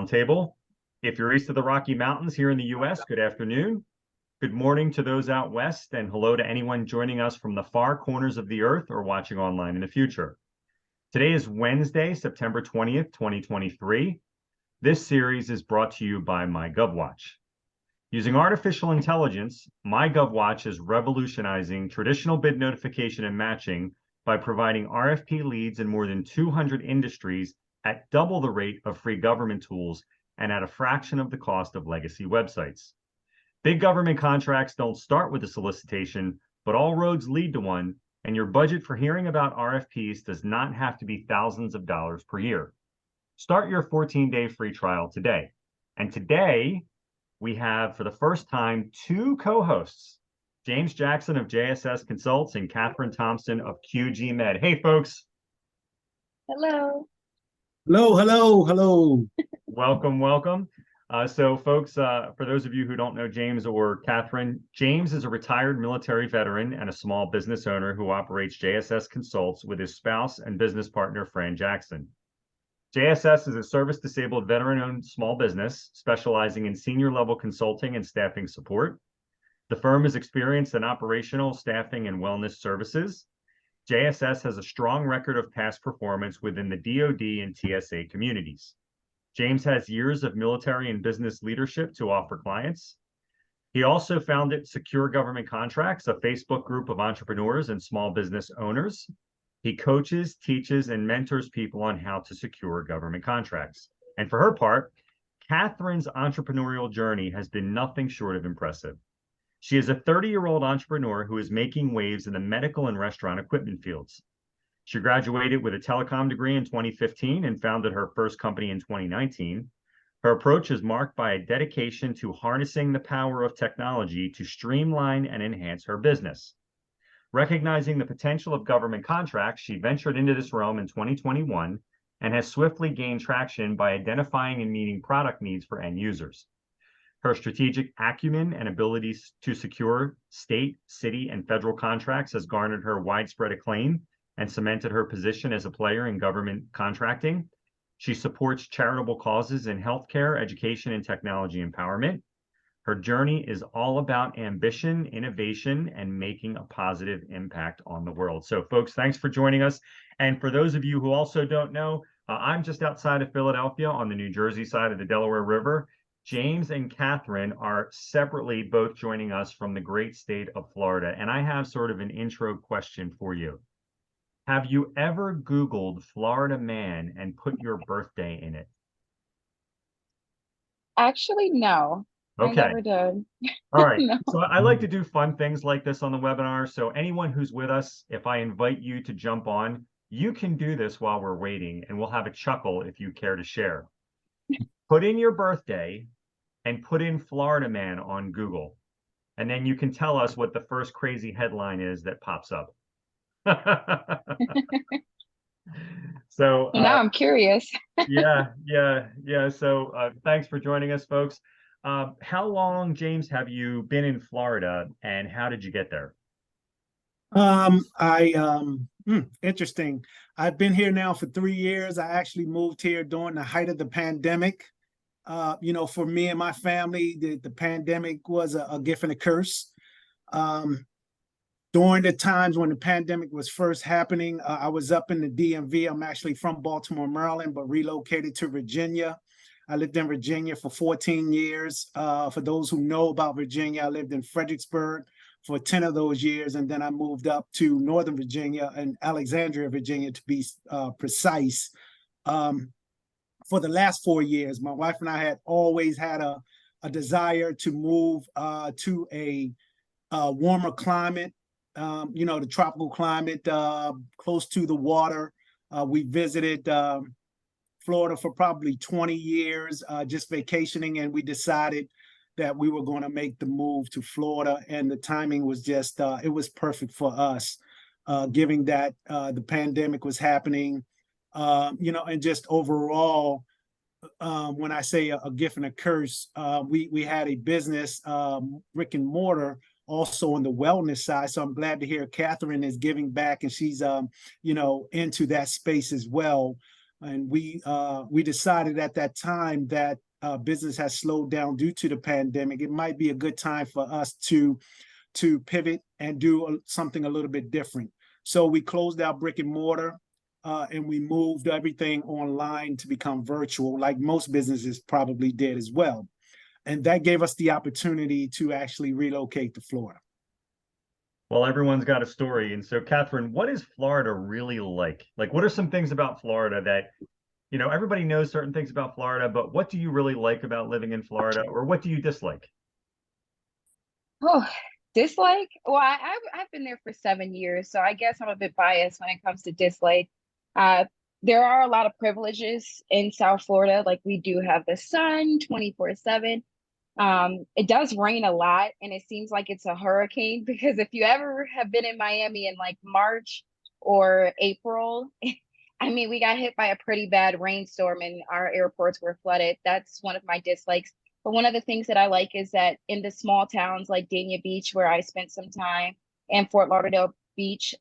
Roundtable. If you're east of the Rocky Mountains here in the US, good afternoon. Good morning to those out west, and hello to anyone joining us from the far corners of the earth or watching online in the future. Today is Wednesday, September 20th, 2023. This series is brought to you by MyGovWatch. Using artificial intelligence, MyGovWatch is revolutionizing traditional bid notification and matching by providing RFP leads in more than 200 industries at double the rate of free government tools and at a fraction of the cost of legacy websites. Big government contracts don't start with a solicitation, but all roads lead to one, and your budget for hearing about RFPs does not have to be thousands of dollars per year. Start your 14-day free trial today. And today, we have, for the first time, two co-hosts, James Jackson of JSS Consults and Catherine Thompson of QG Med. Hey, folks. Hello. Hello, hello, hello. Welcome, welcome. So, folks, for those of you who don't know James or Catherine, James is a retired military veteran and a small business owner who operates JSS Consults with his spouse and business partner, Fran Jackson. JSS is a service-disabled veteran-owned small business specializing in senior-level consulting and staffing support. The firm is experienced in operational, staffing, and wellness services. JSS has a strong record of past performance within the DoD and TSA communities. James has years of military and business leadership to offer clients. He also founded Secure Government Contracts, a Facebook group of entrepreneurs and small business owners. He coaches, teaches, and mentors people on how to secure government contracts. And for her part, Catherine's entrepreneurial journey has been nothing short of impressive. She is a 30-year-old entrepreneur who is making waves in the medical and restaurant equipment fields. She graduated with a telecom degree in 2015 and founded her first company in 2019. Her approach is marked by a dedication to harnessing the power of technology to streamline and enhance her business. Recognizing the potential of government contracts, she ventured into this realm in 2021 and has swiftly gained traction by identifying and meeting product needs for end users. Her strategic acumen and abilities to secure state, city, and federal contracts has garnered her widespread acclaim and cemented her position as a player in government contracting. She supports charitable causes in healthcare, education, and technology empowerment. Her journey is all about ambition, innovation, and making a positive impact on the world. So, folks, thanks for joining us. And for those of you who also don't know, I'm just outside of Philadelphia on the New Jersey side of the Delaware River. James and Catherine are separately both joining us from the great state of Florida. And I have sort of an intro question for you. Have you ever Googled Florida man and put your birthday in it? Actually, no. Okay. I never did. All right. No. So I like to do fun things like this on the webinar. So anyone who's with us, if I invite you to jump on, you can do this while we're waiting, and we'll have a chuckle if you care to share. Put in your birthday and put in Florida man on Google. And then you can tell us what the first crazy headline is that pops up. So Now I'm curious. yeah. So thanks for joining us, folks. How long, James, have you been in Florida, and how did you get there? Interesting. I've been here now for 3 years. I actually moved here during the height of the pandemic. For me and my family, the pandemic was a gift and a curse. During the times when the pandemic was first happening, I was up in the DMV. I'm actually from Baltimore, Maryland, but relocated to Virginia. I lived in Virginia for 14 years. For those who know about Virginia, I lived in Fredericksburg for 10 of those years, and then I moved up to Northern Virginia and Alexandria, Virginia, to be precise. For the last 4 years, my wife and I had always had a desire to move to a warmer climate, the tropical climate, close to the water. We visited Florida for probably 20 years, just vacationing, and we decided that we were going to make the move to Florida, and the timing was just, it was perfect for us, given that the pandemic was happening, and just overall, when I say a gift and a curse, we had a business, brick and mortar, also on the wellness side. So I'm glad to hear Catherine is giving back, and she's, into that space as well. And we decided at that time that business has slowed down due to the pandemic. It might be a good time for us to pivot and do something a little bit different. So we closed our brick and mortar and we moved everything online to become virtual, like most businesses probably did as well. And that gave us the opportunity to actually relocate to Florida. Well, everyone's got a story. And so, Catherine, what is Florida really like? Like, what are some things about Florida that, everybody knows certain things about Florida, but what do you really like about living in Florida, or what do you dislike? Oh, dislike? Well, I've been there for 7 years, so I guess I'm a bit biased when it comes to dislike. Uh, there are a lot of privileges in South Florida. Like we do have the sun 24/7. It does rain a lot, and it seems like it's a hurricane because if you ever have been in Miami in like March or April, I mean, we got hit by a pretty bad rainstorm and our airports were flooded. That's one of my dislikes. But one of the things that I like is that in the small towns like Dania Beach, where I spent some time, and Fort Lauderdale Beach,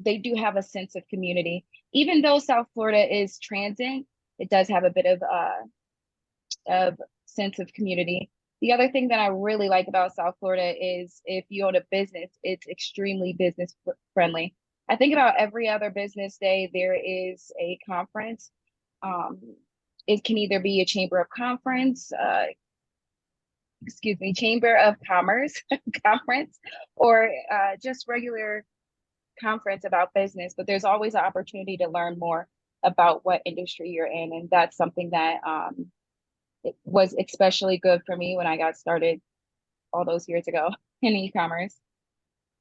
they do have a sense of community. Even though South Florida is transient, it does have a bit of sense of community. The other thing that I really like about South Florida is if you own a business, it's extremely business friendly. I think about every other business day, there is a conference. It can either be a chamber of conference, chamber of commerce conference, or just regular conference about business. But there's always an opportunity to learn more about what industry you're in. And that's something that it was especially good for me when I got started all those years ago in e-commerce.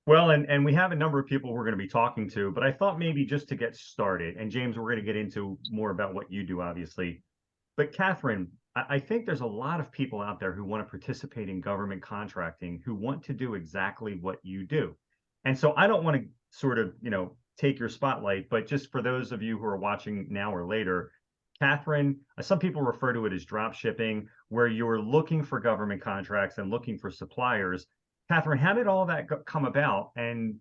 Well, and we have a number of people we're going to be talking to, but I thought maybe just to get started, and James, we're going to get into more about what you do, obviously. But Catherine, I think there's a lot of people out there who want to participate in government contracting, who want to do exactly what you do. And so I don't want to sort of, take your spotlight, but just for those of you who are watching now or later, Catherine, some people refer to it as drop shipping, where you're looking for government contracts and looking for suppliers. Catherine, how did all that come about? And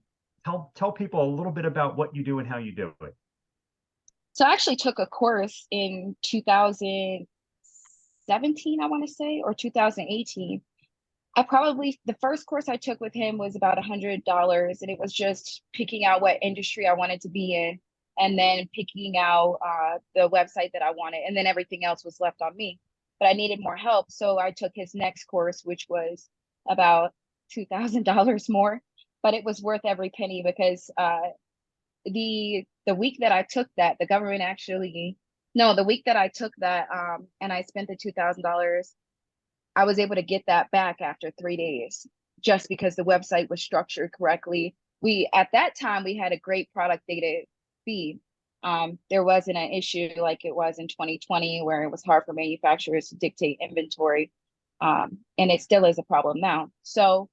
tell people a little bit about what you do and how you do it. So I actually took a course in 2017, I want to say, or 2018. The first course I took with him was about $100, and it was just picking out what industry I wanted to be in, and then picking out the website that I wanted, and then everything else was left on me. But I needed more help, so I took his next course, which was about $2,000 more, but it was worth every penny because the week that I took that, the government actually, no, the week that I took that, and I spent the $2,000, I was able to get that back after 3 days, just because the website was structured correctly. At that time, we had a great product data feed. There wasn't an issue like it was in 2020, where it was hard for manufacturers to dictate inventory. And it still is a problem now. So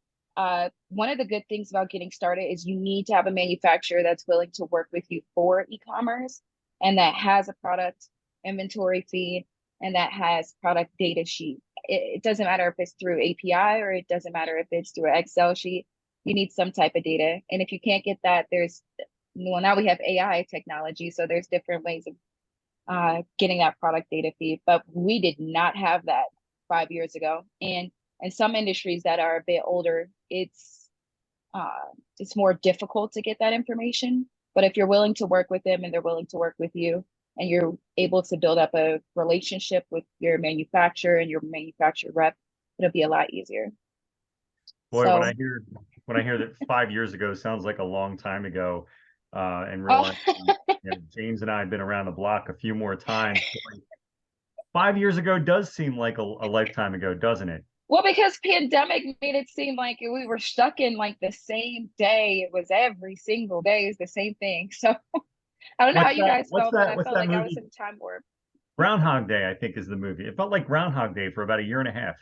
one of the good things about getting started is you need to have a manufacturer that's willing to work with you for e-commerce, and that has a product inventory feed, and that has product data sheet. It doesn't matter if it's through API or it doesn't matter if it's through an Excel sheet. You need some type of data. And if you can't get that, now we have AI technology, so there's different ways of getting that product data feed. But we did not have that 5 years ago. And in some industries that are a bit older, it's more difficult to get that information. But if you're willing to work with them and they're willing to work with you, and you're able to build up a relationship with your manufacturer and your manufacturer rep, it'll be a lot easier. Boy, when I hear that 5 years ago sounds like a long time ago, and realize James and I have been around the block a few more times. 5 years ago does seem like a lifetime ago, doesn't it? Well, because pandemic made it seem like we were stuck in like the same day. It was every single day is the same thing. So I don't know how you guys felt, but I felt like I was in time warp. Groundhog Day, I think, is the movie. It felt like Groundhog Day for about a year and a half.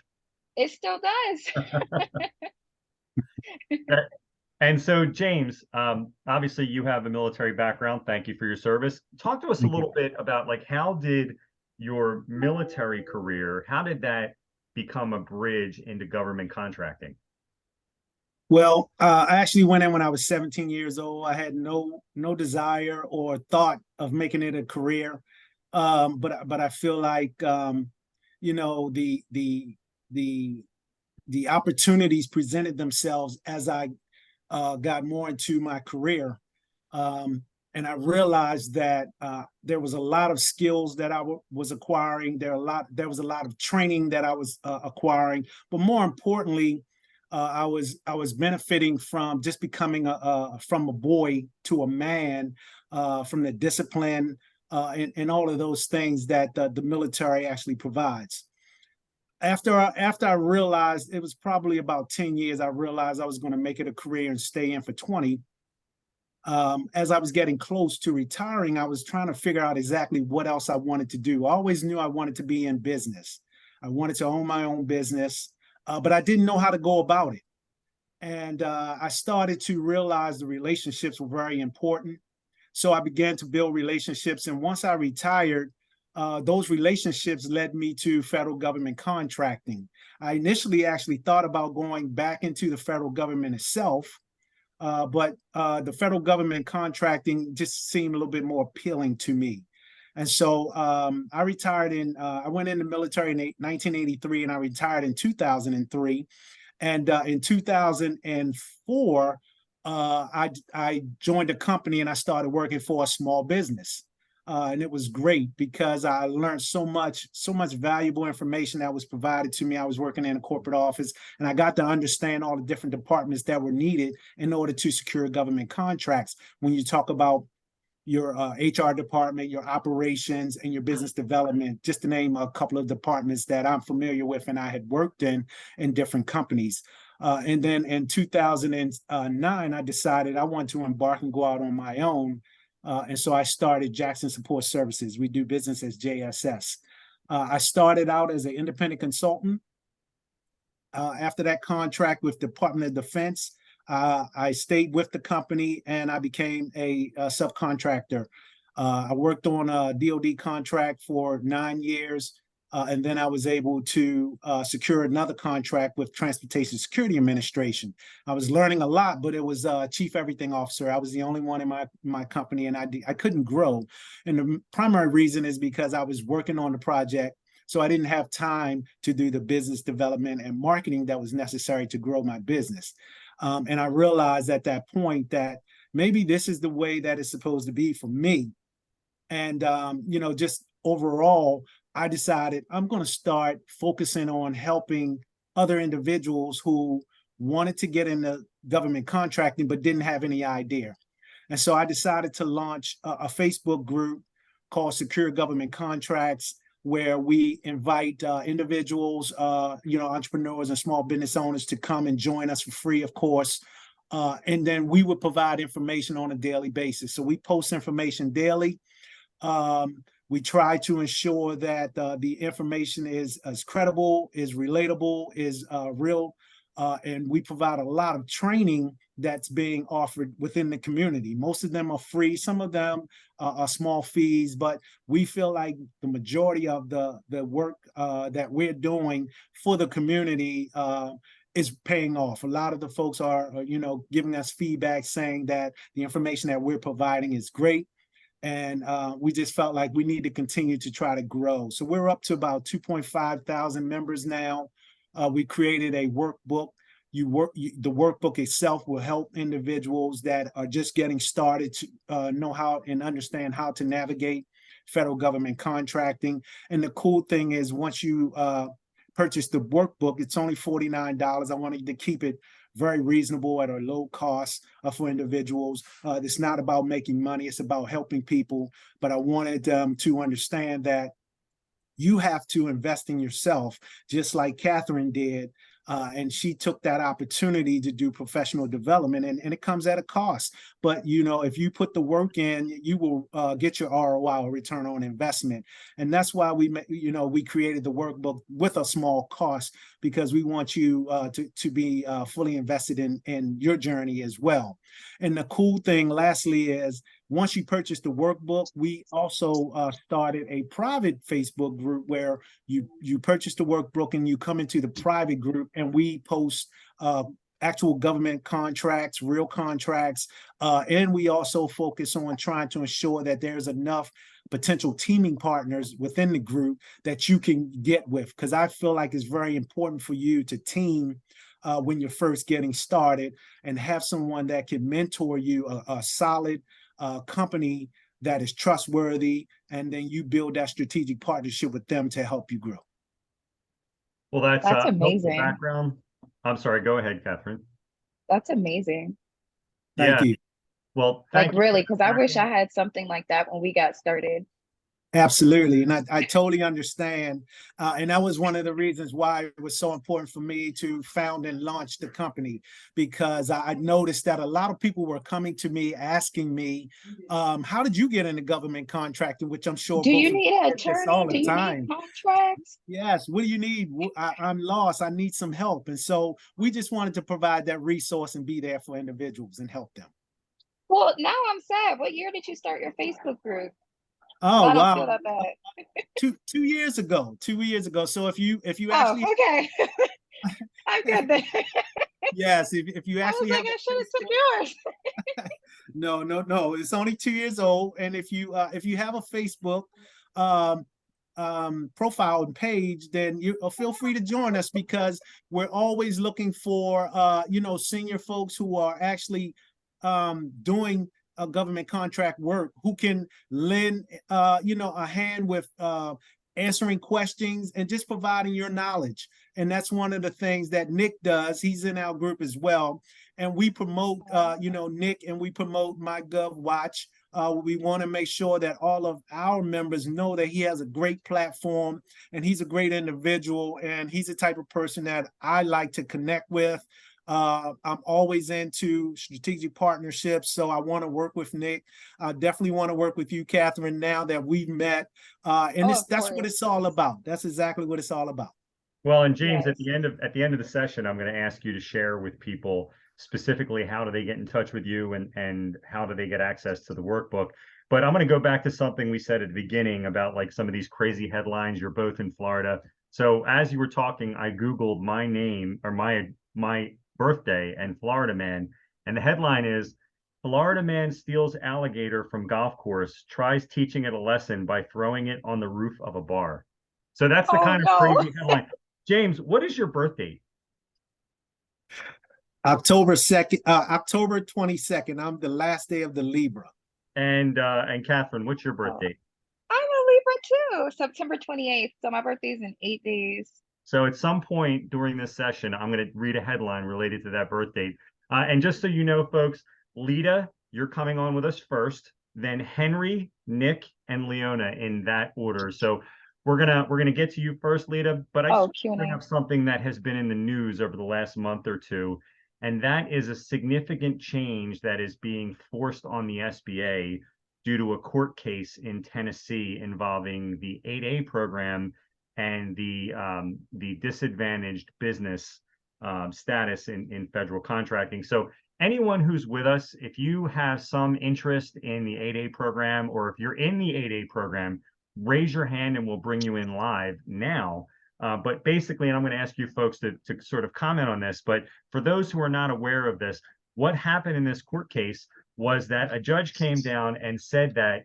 It still does. And so, James, obviously you have a military background. Thank you for your service. Talk to us a little bit about how did your military career, how did that become a bridge into government contracting? Well, I actually went in when I was 17 years old. I had no desire or thought of making it a career. But I feel like you know, the opportunities presented themselves as I got more into my career. And I realized that there was a lot of skills that I was acquiring. There was a lot of training that I was acquiring, but more importantly, I was benefiting from just becoming from a boy to a man, from the discipline and all of those things that the military actually provides. After I realized, it was probably about 10 years, I realized I was going to make it a career and stay in for 20. As I was getting close to retiring, I was trying to figure out exactly what else I wanted to do. I always knew I wanted to be in business. I wanted to own my own business, but I didn't know how to go about it. And I started to realize the relationships were very important. So I began to build relationships. And once I retired, those relationships led me to federal government contracting. I initially actually thought about going back into the federal government itself, but the federal government contracting just seemed a little bit more appealing to me. And so I retired I went in the military in 1983 and I retired in 2003. And in 2004, I joined a company and I started working for a small business. And it was great because I learned so much valuable information that was provided to me. I was working in a corporate office and I got to understand all the different departments that were needed in order to secure government contracts. When you talk about your HR department, your operations, and your business development, just to name a couple of departments that I'm familiar with and I had worked in different companies. And then in 2009, I decided I wanted to embark and go out on my own. And so I started Jackson Support Services. We do business as JSS. I started out as an independent consultant. After that contract with Department of Defense, I stayed with the company and I became a subcontractor. I worked on a DoD contract for 9 years. And then I was able to secure another contract with Transportation Security Administration. I was learning a lot, but it was chief everything officer. I was the only one in my company, and I couldn't grow. And the primary reason is because I was working on the project, so I didn't have time to do the business development and marketing that was necessary to grow my business. And I realized at that point that maybe this is the way that it's supposed to be for me. And you know, just overall, I decided I'm going to start focusing on helping other individuals who wanted to get into government contracting but didn't have any idea. And so I decided to launch a Facebook group called Secure Government Contracts, where we invite individuals, you know, entrepreneurs and small business owners to come and join us for free, of course. And then we would provide information on a daily basis. So we post information daily. We try to ensure that the information is as credible, is relatable, is real, and we provide a lot of training that's being offered within the community. Most of them are free. Some of them are small fees, but we feel like the majority of the work that we're doing for the community is paying off. A lot of the folks are, you know, giving us feedback saying that the information that we're providing is great. And we just felt like we need to continue to try to grow. So we're up to about 2.5 thousand members now. We created a workbook. The workbook itself will help individuals that are just getting started to know how and understand how to navigate federal government contracting. And the cool thing is, once you purchase the workbook, it's only $49. I wanted to keep it very reasonable at a low cost for individuals. It's not about making money, it's about helping people. But I wanted them to understand that you have to invest in yourself, just like Catherine did. And she took that opportunity to do professional development, and it comes at a cost. But, you know, if you put the work in, you will get your ROI, or return on investment. And that's why we created the workbook with a small cost, because we want you to be fully invested in your journey as well. And the cool thing, lastly, is once you purchase the workbook, we also started a private Facebook group where you purchase the workbook and you come into the private group, and we post actual government contracts, real contracts, and we also focus on trying to ensure that there's enough potential teaming partners within the group that you can get with, because I feel like it's very important for you to team when you're first getting started and have someone that can mentor you, a solid company that is trustworthy, and then you build that strategic partnership with them to help you grow. Well, that's That's helpful amazing. background. I'm sorry, go ahead, Catherine. That's amazing. Thank Yeah, you. well, Like thank you for really, that because I wish I background. had something like that when we got started. Absolutely. And I totally understand. And that was one of the reasons why it was so important for me to found and launch the company, because I noticed that a lot of people were coming to me asking me, how did you get into government contracting? Which I'm sure Do both you of you need an get this all attorney? the Do you need time. contracts? Yes. What do you need? I'm lost. I need some help. And so we just wanted to provide that resource and be there for individuals and help them. Well, now I'm sad. What year did you start your Facebook group? Oh, I don't feel wow. that bad. 2 years ago, 2 years ago. So if you Oh, actually, okay. I'm good then. yes, if you I was actually like, have I a should have took Facebook, yours. no, it's only 2 years old. And if you have a Facebook um profile and page, then you feel free to join us, because we're always looking for senior folks who are actually doing a government contract work, who can lend a hand with answering questions and just providing your knowledge. And that's one of the things that Nick does. He's in our group as well, and we promote Nick, and we promote MyGovWatch. We want to make sure that all of our members know that he has a great platform and he's a great individual, and he's the type of person that I like to connect with. I'm always into strategic partnerships, so I want to work with Nick. I definitely want to work with you, Catherine, now that we've met. And Oh, of that's what course. it's all about. That's exactly what it's all about. Well, and James, Yes. at the end of the session, I'm going to ask you to share with people specifically how do they get in touch with you, and how do they get access to the workbook. But I'm going to go back to something we said at the beginning about like some of these crazy headlines. You're both in Florida. So as you were talking, I Googled my name or my birthday and Florida man, and the headline is Florida man steals alligator from golf course, tries teaching it a lesson by throwing it on the roof of a bar. So that's the Oh kind of no. crazy headline. James, what is your birth date? October 2nd, October 22nd. I'm the last day of the Libra. And Catherine, what's your birth Oh, date? I'm a Libra too. September 28th. So my birthday's in 8 days. So at some point during this session, I'm going to read a headline related to that birth date. And just so you know, folks, Lita, you're coming on with us first, then Henry, Nick, and Leona in that order. So we're gonna get to you first, Lita. But I just Oh, want to bring Q&A. up something that has been in the news over the last month or two, and that is a significant change that is being forced on the SBA due to a court case in Tennessee involving the 8A program and the disadvantaged business status in federal contracting. So anyone who's with us, if you have some interest in the 8A program, or if you're in the 8A program, raise your hand and we'll bring you in live now. But basically, and I'm going to ask you folks to sort of comment on this, but for those who are not aware of this, what happened in this court case was that a judge came down and said that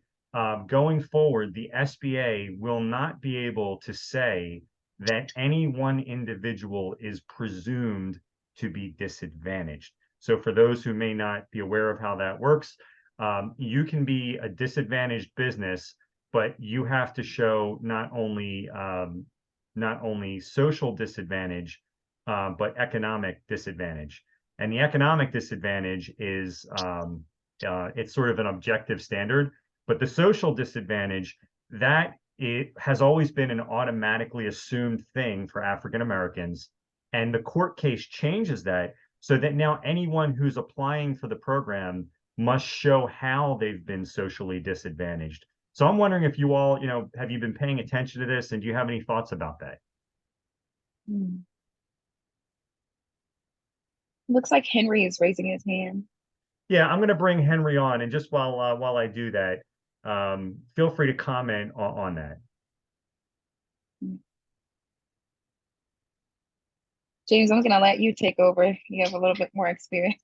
going forward, the SBA will not be able to say that any one individual is presumed to be disadvantaged. So for those who may not be aware of how that works, you can be a disadvantaged business, but you have to show not only social disadvantage, but economic disadvantage. And the economic disadvantage is it's sort of an objective standard, but the social disadvantage, that it has always been an automatically assumed thing for African Americans. And the court case changes that so that now anyone who's applying for the program must show how they've been socially disadvantaged. So I'm wondering if you all, have you been paying attention to this, and do you have any thoughts about that? Hmm. Looks like Henry is raising his hand. Yeah, I'm going to bring Henry on, and just while I do that, feel free to comment on that. James, I'm going to let you take over. You have a little bit more experience.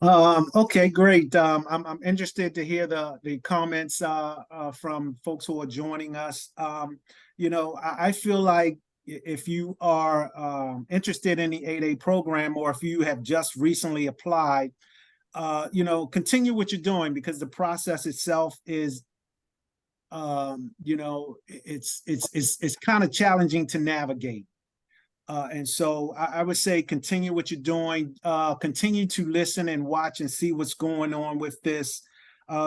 Okay, great. I'm interested to hear the comments from folks who are joining us. I feel like if you are interested in the 8A program, or if you have just recently applied, continue what you're doing, because the process itself is, it's kind of challenging to navigate. And so I would say continue what you're doing, continue to listen and watch and see what's going on with this,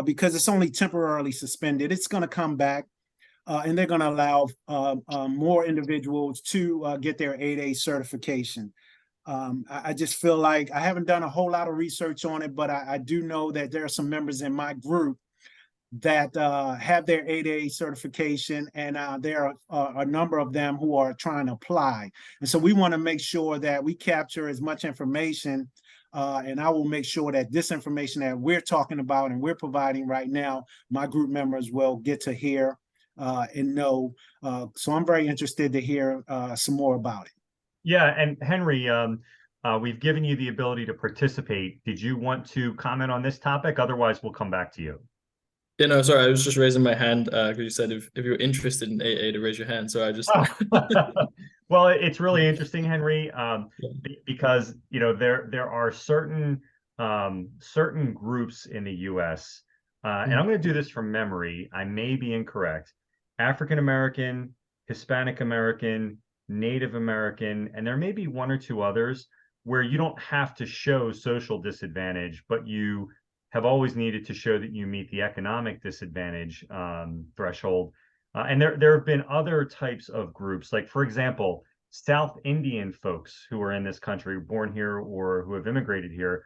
because it's only temporarily suspended. It's going to come back, and they're going to allow more individuals to get their 8A certification. I just feel like I haven't done a whole lot of research on it, but I do know that there are some members in my group that have their 8A certification, and there are a number of them who are trying to apply. And so we want to make sure that we capture as much information, and I will make sure that this information that we're talking about and we're providing right now, my group members will get to hear and know. So I'm very interested to hear some more about it. Yeah, and Henry, we've given you the ability to participate. Did you want to comment on this topic? Otherwise, we'll come back to you. Yeah, no, sorry, I was just raising my hand because you said if you're interested in AA to raise your hand. So I just Well, it's really interesting, Henry, Yeah. because there are certain groups in the U.S. And I'm going to do this from memory. I may be incorrect. African American, Hispanic American, Native American, and there may be one or two others where you don't have to show social disadvantage, but you have always needed to show that you meet the economic disadvantage threshold. And there have been other types of groups, like, for example, South Indian folks who are in this country, born here or who have immigrated here.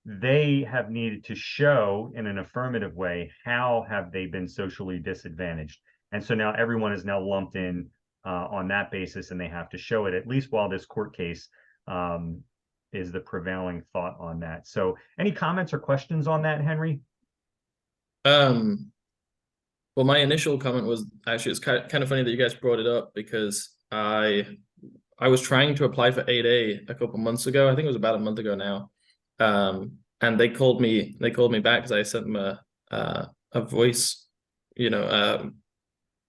They have needed to show in an affirmative way how have they been socially disadvantaged. And so now everyone is now lumped in on that basis, and they have to show it, at least while this court case is the prevailing thought on that. So any comments or questions on that, Henry? Well, my initial comment was actually, it's kind of funny that you guys brought it up, because I was trying to apply for 8A a couple months ago. I think it was about a month ago now. And they called me back because I sent them a voice,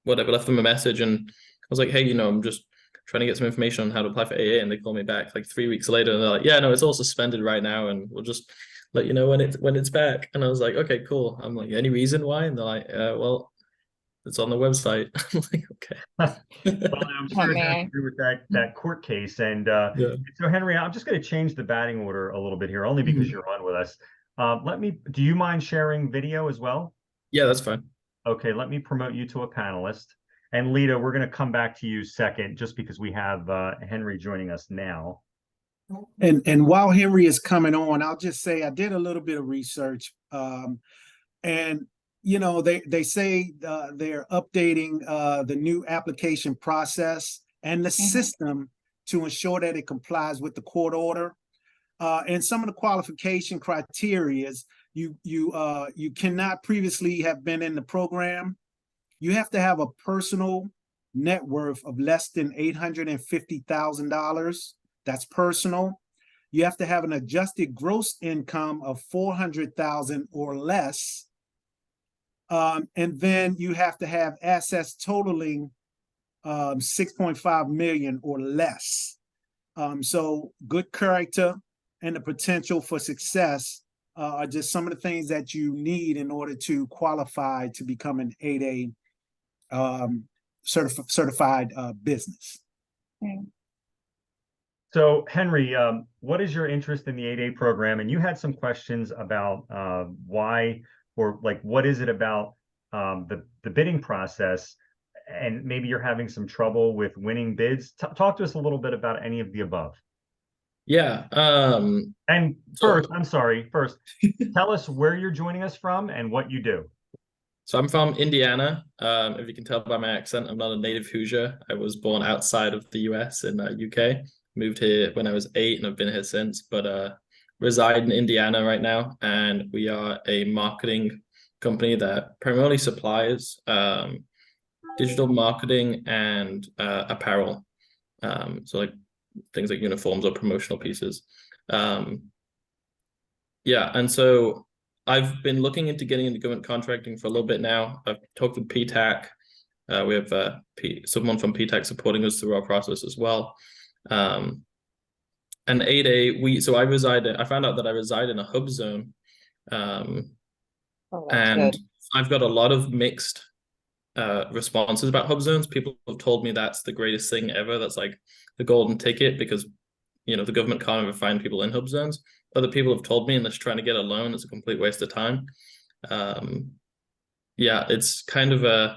whatever, left them a message, and I was like, hey, I'm just trying to get some information on how to apply for AA, and they called me back like 3 weeks later, and they're like, yeah, no, it's all suspended right now, and we'll just let you know when it's back. And I was like, okay, cool. I'm like, any reason why? And they're like, well, it's on the website. I'm like, okay. Well, I'm sure it has to do with that court case. And Yeah. so, Henry, I'm just going to change the batting order a little bit here, only because you're on with us. Do you mind sharing video as well? Yeah, that's fine. Okay, let me promote you to a panelist. And Lita, we're going to come back to you second, just because we have Henry joining us now. And while Henry is coming on, I'll just say I did a little bit of research, and they say they're updating the new application process and the system to ensure that it complies with the court order. And some of the qualification criteria is you cannot previously have been in the program. You have to have a personal net worth of less than $850,000. That's personal. You have to have an adjusted gross income of $400,000 or less. And then you have to have assets totaling 6.5 million or less. So good character and the potential for success are just some of the things that you need in order to qualify to become an 8A certified business. So, Henry, what is your interest in the 8A program? And you had some questions about why, or like, what is it about the bidding process? And maybe you're having some trouble with winning bids. Talk to us a little bit about any of the above. Yeah. And first, tell us where you're joining us from and what you do. So I'm from Indiana. If you can tell by my accent, I'm not a native Hoosier. I was born outside of the US in UK. Moved here when I was 8, and I've been here since, but reside in Indiana right now. And we are a marketing company that primarily supplies digital marketing and apparel. So like things like uniforms or promotional pieces. Yeah, and so I've been looking into getting into government contracting for a little bit now. I've talked with PTAC. We have someone from PTAC supporting us through our process as well. And 8A, I found out that I reside in a hub zone. Oh, that's And good. I've got a lot of mixed responses about hub zones. People have told me that's the greatest thing ever. That's like the golden ticket because the government can't ever find people in hub zones. Other people have told me, and they're trying to get a loan. It's a complete waste of time. Yeah, it's kind of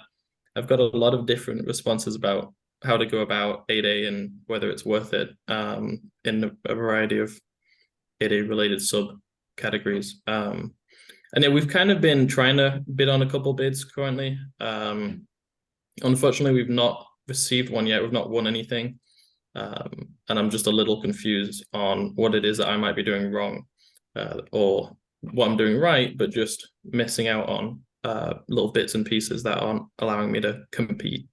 I've got a lot of different responses about how to go about 8A and whether it's worth it in a variety of 8A related subcategories. And yeah, we've kind of been trying to bid on a couple bids currently. Unfortunately, we've not received one yet. We've not won anything. And I'm just a little confused on what it is that I might be doing wrong or what I'm doing right, but just missing out on little bits and pieces that aren't allowing me to compete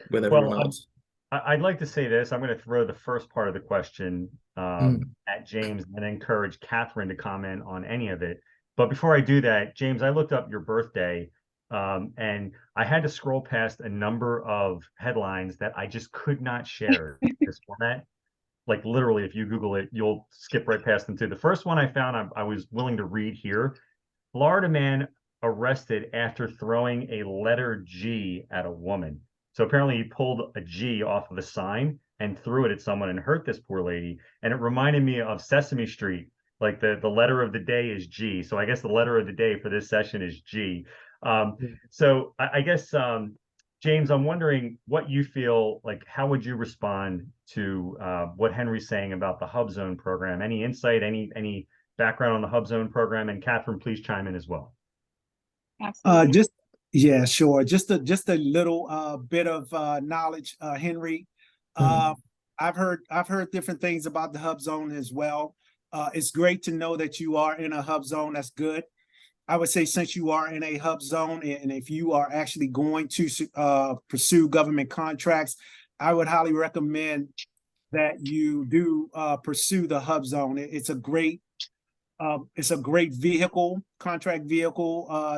with everyone else. I'd like to say this. I'm going to throw the first part of the question at James and then encourage Catherine to comment on any of it. But before I do that, James, I looked up your birthday and I had to scroll past a number of headlines that I just could not share in this format. Like literally, if you Google it, you'll skip right past them too. The first one I found, I was willing to read here. Florida man arrested after throwing a letter G at a woman. So apparently he pulled a G off of a sign and threw it at someone and hurt this poor lady. And it reminded me of Sesame Street. Like the letter of the day is G. So I guess the letter of the day for this session is G. So I guess, James, I'm wondering what you feel like, how would you respond to what Henry's saying about the Hub Zone program? Any insight, any background on the Hub Zone program? And Catherine, please chime in as well. Absolutely. Yeah, sure. Just a little bit of knowledge, Henry. I've heard different things about the Hub Zone as well. It's great to know that you are in a Hub Zone. That's good. I would say since you are in a Hub Zone and if you are actually going to pursue government contracts, I would highly recommend that you do pursue the Hub Zone. It's a great contract vehicle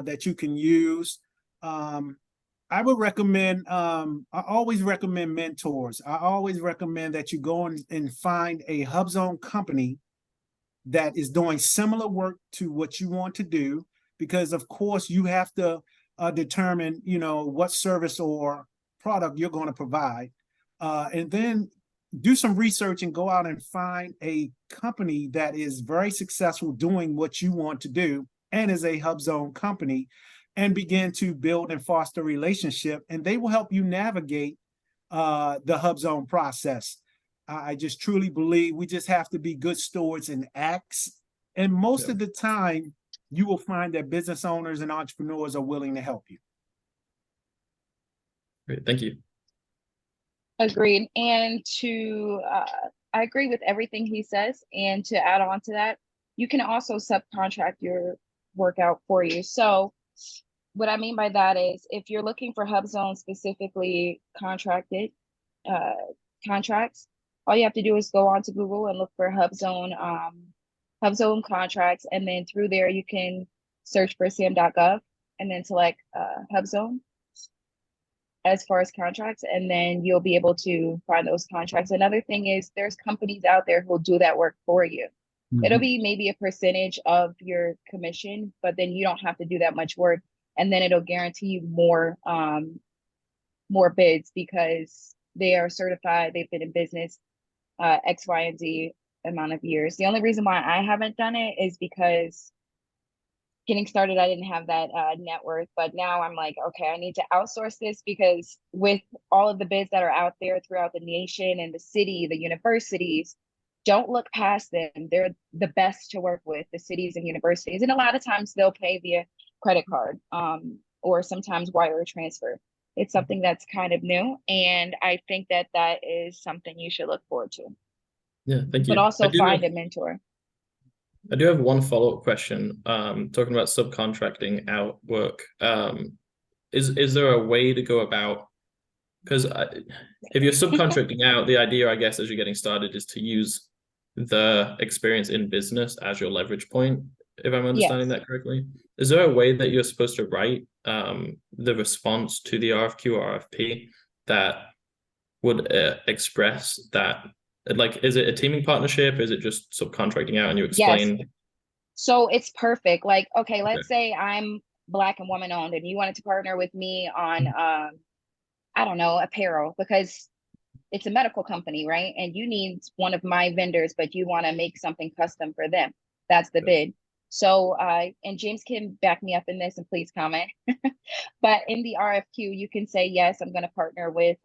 that you can use. I would recommend, I always recommend mentors. I always recommend that you go and find a Hub Zone company that is doing similar work to what you want to do, because of course you have to determine, what service or product you're going to provide. And then do some research and go out and find a company that is very successful doing what you want to do and is a Hub Zone company, and begin to build and foster a relationship, and they will help you navigate the Hub Zone process. I just truly believe we just have to be good stewards and acts. And most of the time, you will find that business owners and entrepreneurs are willing to help you. Great, thank you. Agreed. And I agree with everything he says. And to add on to that, you can also subcontract your work out for you. So what I mean by that is if you're looking for Hub Zone specifically contracted contracts, all you have to do is go onto Google and look for Hub Zone contracts, and then through there you can search for sam.gov and then select Hub Zone as far as contracts, and then you'll be able to find those contracts. Another thing is there's companies out there who will do that work for you. It'll be maybe a percentage of your commission, but then you don't have to do that much work, and then it'll guarantee you more bids because they are certified, they've been in business X, Y, and Z amount of years. The only reason why I haven't done it is because getting started, I didn't have that net worth, but now I'm like, okay, I need to outsource this, because with all of the bids that are out there throughout the nation and the city, the universities, don't look past them. They're the best to work with, the cities and universities. And a lot of times they'll pay via credit card or sometimes wire transfer. It's something that's kind of new. And I think that that is something you should look forward to. Yeah, thank you. But also find a mentor. I do have one follow-up question. Talking about subcontracting out work. Is there a way to go about, because if you're subcontracting out, the idea, I guess, as you're getting started is to use the experience in business as your leverage point. if I'm understanding Yes. that correctly. Is there a way that you're supposed to write the response to the RFQ or RFP that would express that? Like, is it a teaming partnership? Is it just subcontracting out and you Yes. explain? So it's perfect. Like, okay, Okay. let's say I'm Black and woman owned and you wanted to partner with me on I don't know, apparel because it's a medical company, right? And you need one of my vendors, but you want to make something custom for them. That's the bid. So, and James can back me up in this and please comment. But in the RFQ, you can say, yes, I'm going to partner with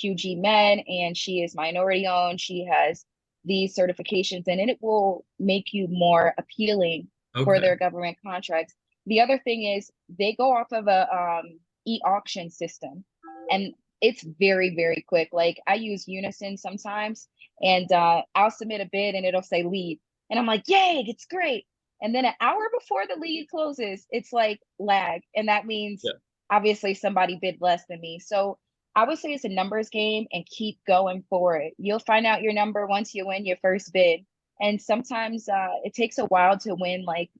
QG Men and she is minority owned. She has these certifications and it will make you more appealing for Okay. their government contracts. The other thing is they go off of a e-auction system and it's very, very quick. Like I use Unison sometimes and I'll submit a bid and it'll say lead. And I'm like, yay, it's great. And then an hour before the lead closes, it's like lag. And that means Yeah. obviously somebody bid less than me. So I would say it's a numbers game and keep going for it. You'll find out your number once you win your first bid. And sometimes it takes a while to win like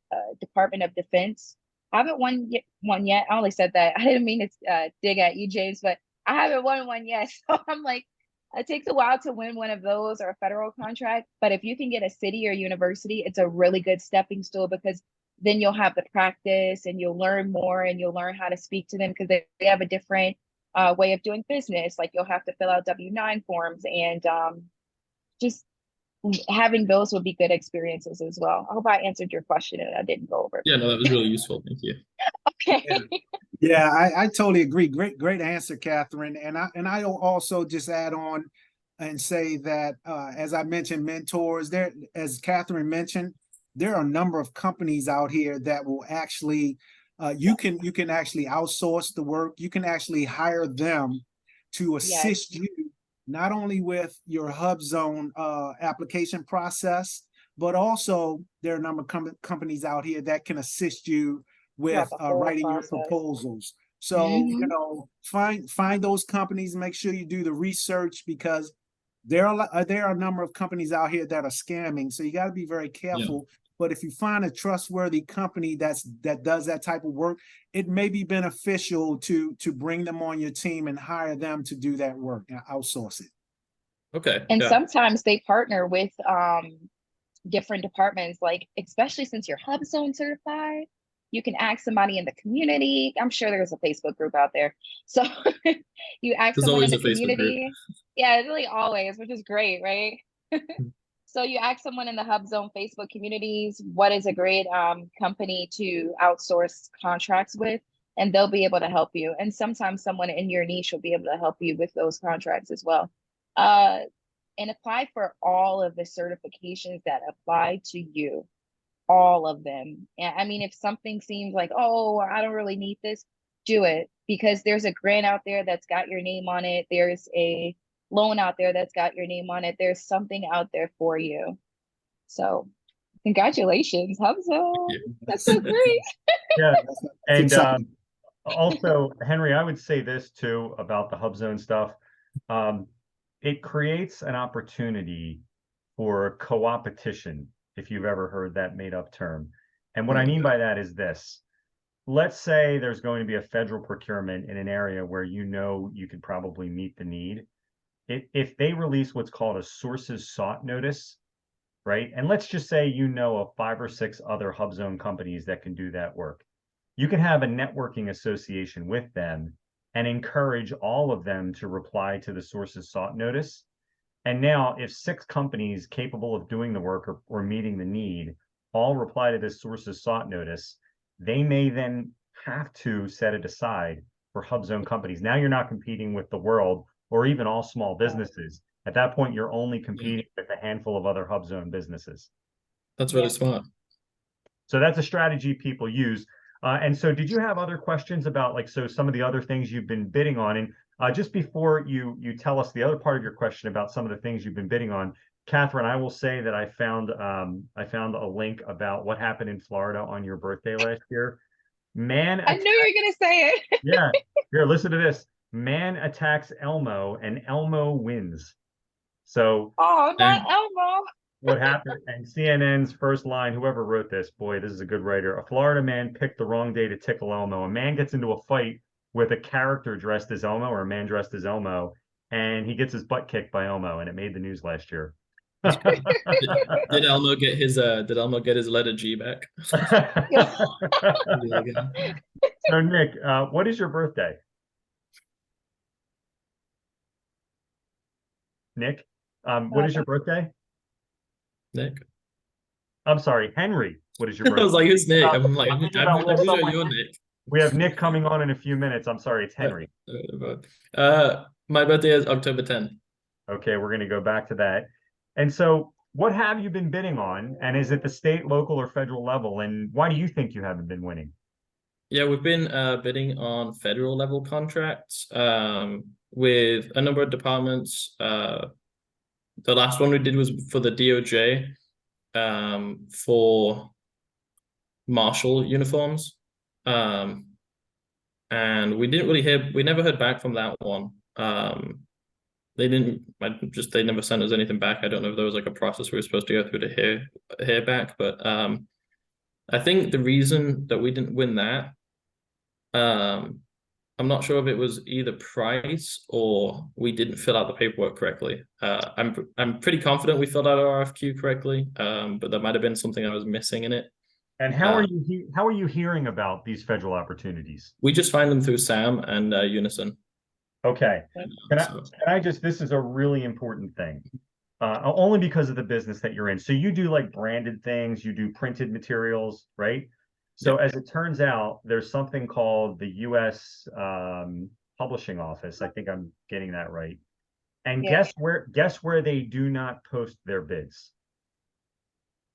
Department of Defense. I haven't won yet. I only said that. I didn't mean to dig at you, James, but I haven't won one yet. So I'm like, it takes a while to win one of those or a federal contract. But if you can get a city or university, it's a really good stepping stool because then you'll have the practice and you'll learn more and you'll learn how to speak to them because they have a different way of doing business. Like you'll have to fill out W-9 forms and just having those would be good experiences as well. I hope I answered your question and I didn't go over. Yeah, no, that was really useful. Thank you. Okay. Yeah. Yeah, I totally agree. Great answer, Catherine. And I'll also just add on and say that as I mentioned, mentors there, as Catherine mentioned, there are a number of companies out here that will actually you can actually outsource the work. You can actually hire them to assist Yes. you not only with your HubZone application process, but also there are a number of companies out here that can assist you with Throughout the whole writing your process. proposals. So, you know, find those companies, make sure you do the research because there are a number of companies out here that are scamming. So you got to be very careful. Yeah. But if you find a trustworthy company that does that type of work, it may be beneficial to bring them on your team and hire them to do that work and outsource it. Okay. And yeah. sometimes they partner with different departments, like especially since you're HubZone certified, you can ask somebody in the community. I'm sure there's a Facebook group out there. So you ask There's someone in always the a Facebook community. group. Yeah, really always, which is great, right? So you ask someone in the HubZone Facebook communities, what is a great company to outsource contracts with, and they'll be able to help you. And sometimes someone in your niche will be able to help you with those contracts as well. And apply for all of the certifications that apply to you, all of them. And I mean, if something seems like, oh, I don't really need this, do it because there's a grant out there that's got your name on it. There's a loan out there that's got your name on it. There's something out there for you. So congratulations, HubZone. That's so great. Yeah. And also, Henry, I would say this too about the HubZone stuff. It creates an opportunity for co-opetition, if you've ever heard that made-up term. And what I mean by that is this. Let's say there's going to be a federal procurement in an area where you know you could probably meet the need. If they release what's called a sources sought notice, right? And let's just say you know of 5 or 6 other HubZone companies that can do that work. You can have a networking association with them and encourage all of them to reply to the sources sought notice. And now if 6 companies capable of doing the work or meeting the need all reply to this sources sought notice, they may then have to set it aside for HubZone companies. Now you're not competing with the world or even all small businesses. At that point, you're only competing with a handful of other HubZone businesses. That's really smart. So that's a strategy people use. And so did you have other questions about some of the other things you've been bidding on? And just before you tell us the other part of your question about some of the things you've been bidding on, Catherine, I will say that I found a link about what happened in Florida on your birthday last year. I knew you were gonna say it. Yeah, here, listen to this. Man attacks Elmo and Elmo wins. So oh, not Elmo. what happened, and CNN's first line, whoever wrote this, boy, this is a good writer. A Florida man picked the wrong day to tickle Elmo. A man gets into a fight with a character dressed as Elmo, or a man dressed as Elmo, and he gets his butt kicked by Elmo, and it made the news last year. Did Elmo get his letter G back? So Nick, what is your birthday? Nick, what is your birthday? Nick. I'm sorry, Henry. What is your birthday? I was like, who's Nick? I'm like, I'm I'm thinking about pretty sure someone- you're Nick. We have Nick coming on in a few minutes. I'm sorry, it's Henry. My birthday is October 10th. Okay, we're going to go back to that. And so, what have you been bidding on? And is it the state, local, or federal level? And why do you think you haven't been winning? Yeah, we've been bidding on federal level contracts with a number of departments. The last one we did was for the DOJ for marshal uniforms. And we never heard back from that one. They never sent us anything back. I don't know if there was like a process we were supposed to go through to hear back, but I think the reason that we didn't win that, I'm not sure if it was either price or we didn't fill out the paperwork correctly. I'm pretty confident we filled out our RFQ correctly, but there might have been something I was missing in it. And how are you hearing about these federal opportunities? We just find them through SAM and Unison. Okay. This is a really important thing, only because of the business that you're in. So you do like branded things, you do printed materials, right? So as it turns out, there's something called the U.S. Publishing Office. I think I'm getting that right. And guess where they do not post their bids?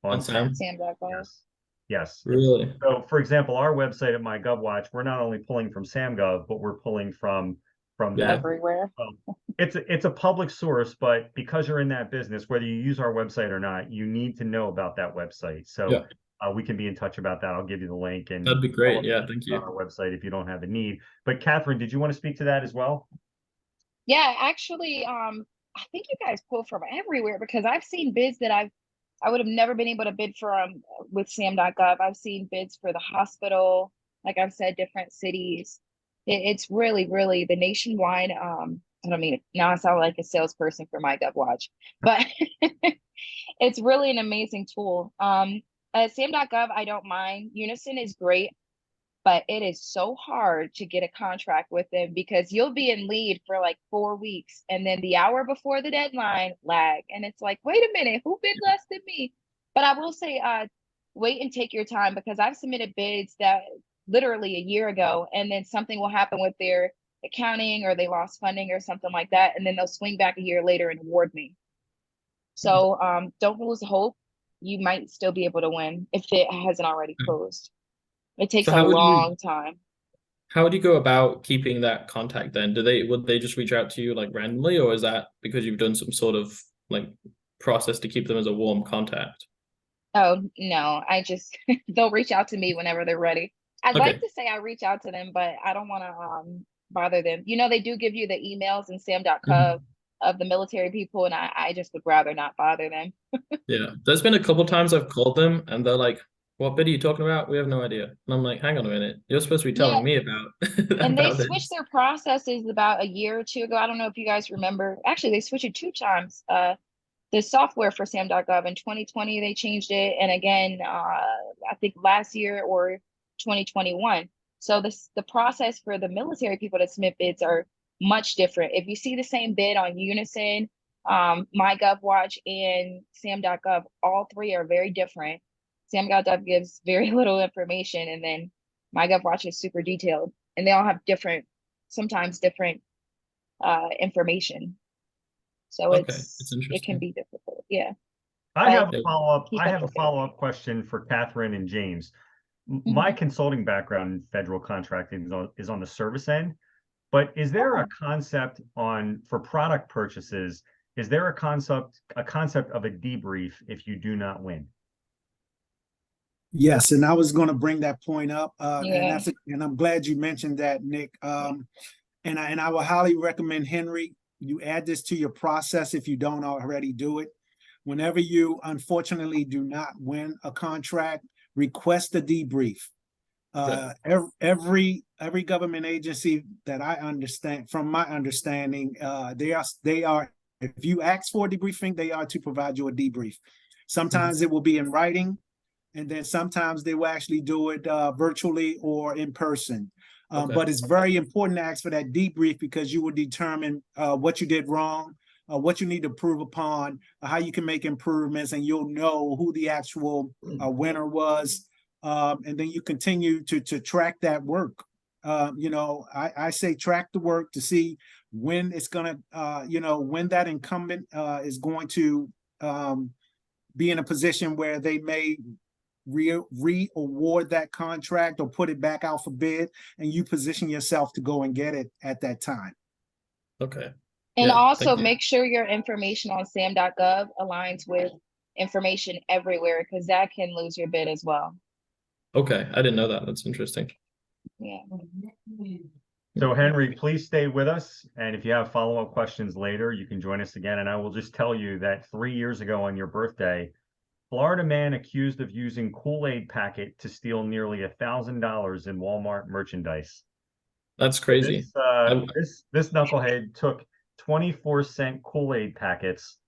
On SAM? SAM.gov. Yes. Really? So, for example, our website at MyGovWatch, we're not only pulling from SamGov, but we're pulling from that. Everywhere. It's a public source, but because you're in that business, whether you use our website or not, you need to know about that website. So we can be in touch about that. I'll give you the link, and that'd be great. Yeah, thank you. On our website if you don't have a need. But Catherine, did you want to speak to that as well? Yeah, actually, I think you guys pull from everywhere because I've seen bids that I would have never been able to bid from with SAM.gov. I've seen bids for the hospital, like I've said, different cities. It's really, really the nationwide. I don't mean now I sound like a salesperson for MyGovWatch, but it's really an amazing tool. SAM.gov, I don't mind. Unison is great, but it is so hard to get a contract with them because you'll be in lead for like 4 weeks, and then the hour before the deadline lag, and it's like, wait a minute, who bid less than me? But I will say, wait and take your time, because I've submitted bids that literally a year ago, and then something will happen with their accounting, or they lost funding or something like that, and then they'll swing back a year later and award me. So don't lose hope. You might still be able to win if it hasn't already closed. It takes a long time. How would you go about keeping that contact then? Would they just reach out to you like randomly, or is that because you've done some sort of like process to keep them as a warm contact? Oh, no, they'll reach out to me whenever they're ready. I'd like to say I reach out to them, but I don't want to bother them. You know, they do give you the emails in SAM.gov of the military people, and I just would rather not bother them. Yeah, there's been a couple times I've called them and they're like, what bid are you talking about? We have no idea. And I'm like, hang on a minute. You're supposed to be telling me about And they switched their processes about a year or two ago. I don't know if you guys remember. Actually, they switched it 2 times. The software for SAM.gov in 2020, they changed it. And again, I think last year or 2021. So the process for the military people to submit bids are much different. If you see the same bid on Unison, MyGovWatch, and SAM.gov, all 3 are very different. SAM.gov gives very little information, and then MyGovWatch is super detailed, and they all have sometimes different information. So it can be difficult. Yeah. I have a follow-up question for Catherine and James. My consulting background in federal contracting is on the service end, but is there a concept for product purchases? Is there a concept of a debrief if you do not win? Yes, and I was going to bring that point up, and I'm glad you mentioned that, Nick. And I will highly recommend, Henry, you add this to your process if you don't already do it. Whenever you unfortunately do not win a contract, request a debrief. Every government agency that I understand, from my understanding, they are if you ask for a debriefing, they are to provide you a debrief. Sometimes it will be in writing, and then sometimes they will actually do it virtually or in person. But it's very important to ask for that debrief, because you will determine what you did wrong, what you need to improve upon, how you can make improvements, and you'll know who the actual winner was. And then you continue to track that work. I say track the work to see when it's going to, when that incumbent is going to be in a position where they may re-award that contract or put it back out for bid, and you position yourself to go and get it at that time. Okay. And also make sure your information on sam.gov aligns with information everywhere, because that can lose your bid as well. Okay, I didn't know that. That's interesting. Yeah. So Henry, please stay with us. And if you have follow-up questions later, you can join us again. And I will just tell you that 3 years ago on your birthday, Florida man accused of using Kool-Aid packet to steal nearly $1,000 in Walmart merchandise. That's crazy. This knucklehead took 24-cent Kool-Aid packets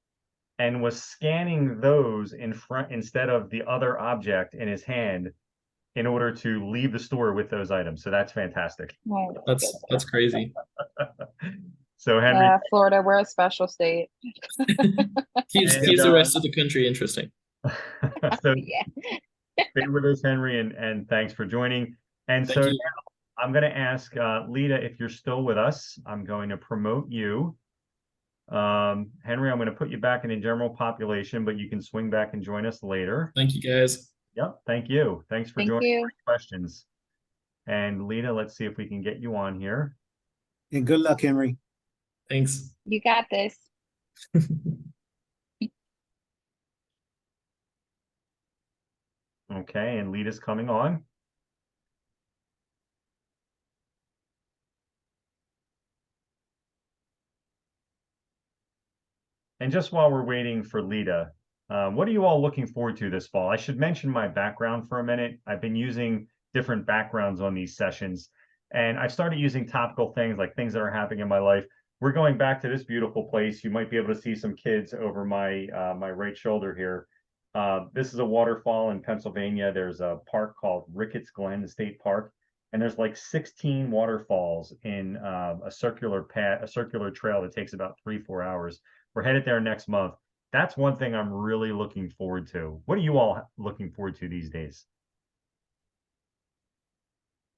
and was scanning those in front instead of the other object in his hand in order to leave the store with those items. So that's fantastic. That's crazy. So Henry, yeah, Florida, we're a special state. keeps the rest of the country interesting. So yeah. stay with us, Henry, and thanks for joining. And so now I'm going to ask Lita, if you're still with us. I'm going to promote you. Henry, I'm going to put you back in the general population, but you can swing back and join us later. Thank you, guys. Yep, thank you. Thanks for joining. You. Questions. And Lita, let's see if we can get you on here. And good luck, Henry. Thanks. You got this. Okay, and Lita's coming on. And just while we're waiting for Lita, what are you all looking forward to this fall? I should mention my background for a minute. I've been using different backgrounds on these sessions, and I've started using topical things, like things that are happening in my life. We're going back to this beautiful place. You might be able to see some kids over my my right shoulder here. This is a waterfall in Pennsylvania. There's a park called Ricketts Glen State Park, and there's like 16 waterfalls in a circular trail that takes about 3-4 hours. We're headed there next month. That's one thing I'm really looking forward to. What are you all looking forward to these days?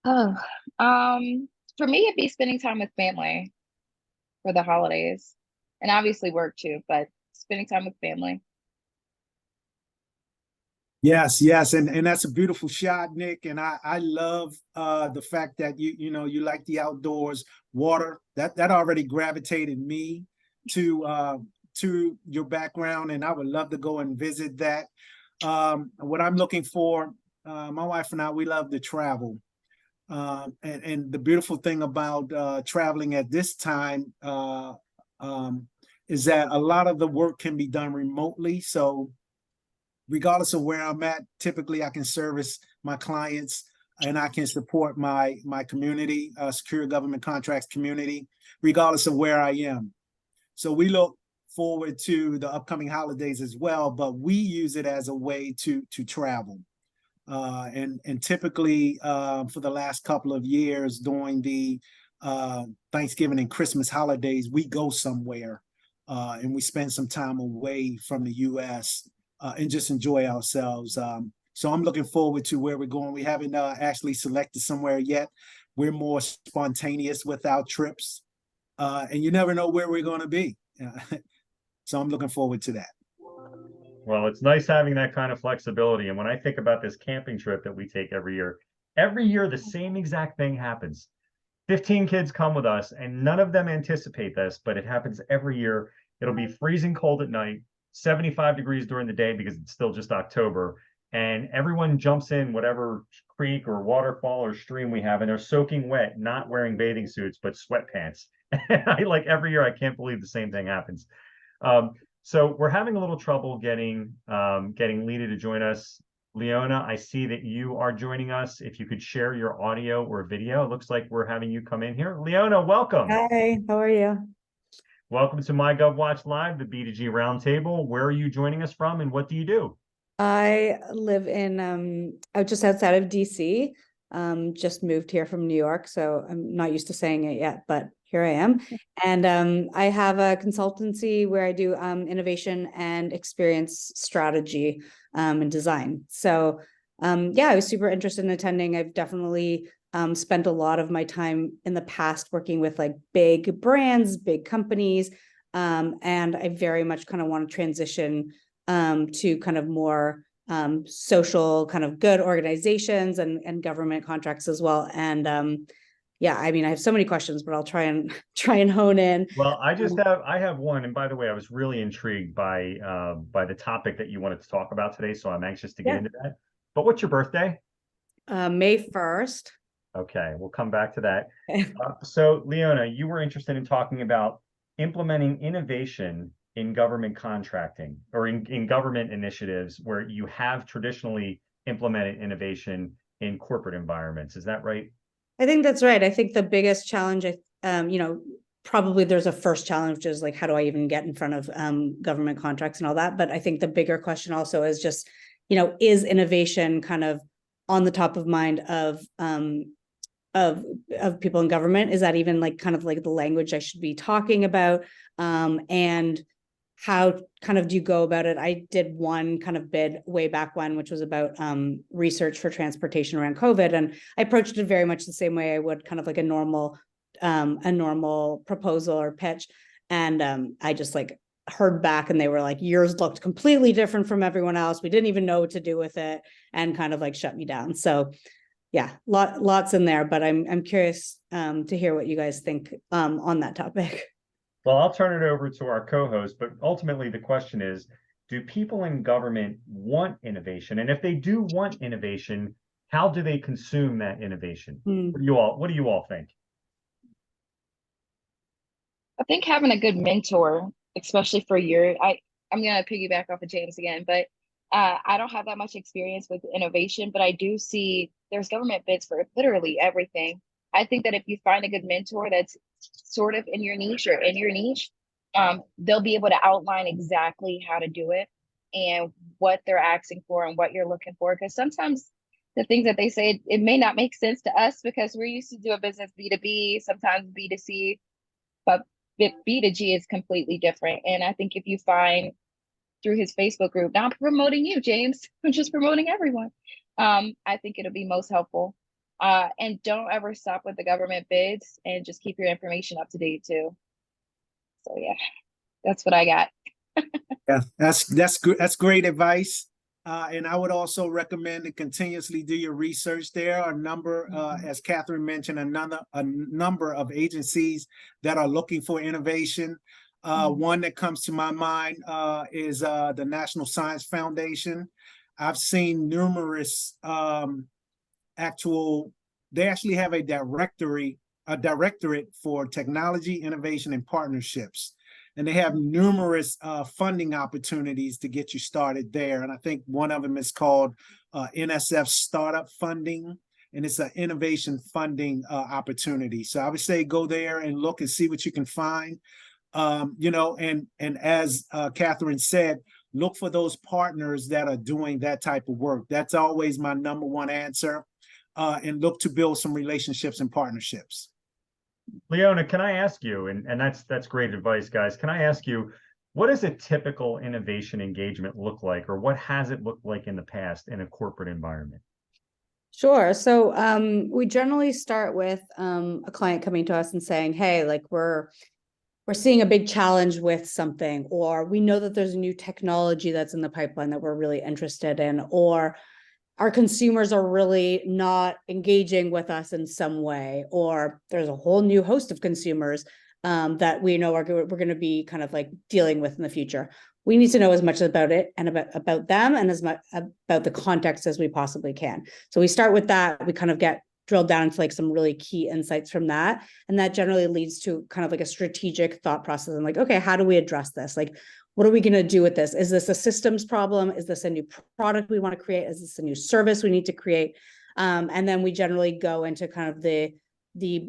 Oh, for me, it'd be spending time with family for the holidays, and obviously work too, but spending time with family. Yes, and that's a beautiful shot, Nick. And I love the fact that you like the outdoors, water. That already gravitated me to your background, and I would love to go and visit that. What I'm looking for, my wife and I, we love to travel. And the beautiful thing about traveling at this time is that a lot of the work can be done remotely. So regardless of where I'm at, typically I can service my clients and I can support my community, secure government contracts community, regardless of where I am. So we look forward to the upcoming holidays as well, but we use it as a way to travel. And typically for the last couple of years during the Thanksgiving and Christmas holidays, we go somewhere and we spend some time away from the US and just enjoy ourselves. So I'm looking forward to where we're going. We haven't actually selected somewhere yet. We're more spontaneous with our trips, and you never know where we're going to be. So I'm looking forward to that. Well, it's nice having that kind of flexibility. And when I think about this camping trip that we take every year the same exact thing happens. 15 kids come with us, and none of them anticipate this, but it happens every year. It'll be freezing cold at night, 75 degrees during the day because it's still just October. And everyone jumps in whatever creek or waterfall or stream we have, and they're soaking wet, not wearing bathing suits, but sweatpants. Like every year, I can't believe the same thing happens. So we're having a little trouble getting Lita to join us. Leona, I see that you are joining us. If you could share your audio or video, it looks like we're having you come in here. Leona, welcome. Hi, how are you? Welcome to MyGovWatch Live, the B2G Roundtable. Where are you joining us from and what do you do? I live in out just outside of DC. Just moved here from New York, so I'm not used to saying it yet, but here I am. And I have a consultancy where I do innovation and experience strategy and design. So yeah, I was super interested in attending. I've definitely spent a lot of my time in the past working with like big brands, big companies, and I very much kind of want to transition to kind of more social kind of good organizations and government contracts as well. And yeah, I mean, I have so many questions, but I'll try and hone in. Well, I have one. And by the way, I was really intrigued by the topic that you wanted to talk about today. So I'm anxious to get into that. But what's your birthday? May 1st. Okay, we'll come back to that. So Leona, you were interested in talking about implementing innovation in government contracting or in government initiatives where you have traditionally implemented innovation in corporate environments. Is that right? I think that's right. I think the biggest challenge, probably there's a first challenge, which is like, how do I even get in front of government contracts and all that? But I think the bigger question also is just, is innovation kind of on the top of mind of people in government? Is that even like kind of like the language I should be talking about? And how kind of do you go about it? I did one kind of bid way back when, which was about research for transportation around COVID. And I approached it very much the same way I would kind of like a normal proposal or pitch. And I just like heard back and they were like, yours looked completely different from everyone else. We didn't even know what to do with it and kind of like shut me down. So yeah, lots in there, but I'm curious to hear what you guys think on that topic. Well, I'll turn it over to our co-host, but ultimately the question is, do people in government want innovation? And if they do want innovation, how do they consume that innovation? What do you all think? I think having a good mentor, especially for I'm going to piggyback off of James again, but I don't have that much experience with innovation, but I do see there's government bids for literally everything. I think that if you find a good mentor that's sort of in your niche, they'll be able to outline exactly how to do it and what they're asking for and what you're looking for. Because sometimes the things that they say, it may not make sense to us because we're used to do a business B2B, sometimes B2C, but B2G is completely different. And I think if you find through his Facebook group, not promoting you, James, I'm just promoting everyone. I think it'll be most helpful. And don't ever stop with the government bids and just keep your information up to date too. So yeah, that's what I got. Yeah, that's good. That's great advice. And I would also recommend to continuously do your research. There are a number, as Catherine mentioned, a number of agencies that are looking for innovation. One that comes to my mind is the National Science Foundation. I've seen numerous they actually have a directorate for technology, innovation, and partnerships. And they have numerous funding opportunities to get you started there. And I think one of them is called NSF Startup Funding, and it's an innovation funding opportunity. So I would say go there and look and see what you can find. And as Catherine said, look for those partners that are doing that type of work. That's always my number one answer. And look to build some relationships and partnerships. Leona, can I ask you, and that's great advice, guys. Can I ask you, what does a typical innovation engagement look like, or what has it looked like in the past in a corporate environment? Sure. So we generally start with a client coming to us and saying, hey, like we're seeing a big challenge with something, or we know that there's a new technology that's in the pipeline that we're really interested in, or our consumers are really not engaging with us in some way, or there's a whole new host of consumers that we know we're going to be kind of like dealing with in the future. We need to know as much about it and about them and as much about the context as we possibly can. So we start with that. We kind of get drilled down into like some really key insights from that. And that generally leads to kind of like a strategic thought process. And like, okay, how do we address this? Like, what are we going to do with this? Is this a systems problem? Is this a new product we want to create? Is this a new service we need to create? And then we generally go into kind of the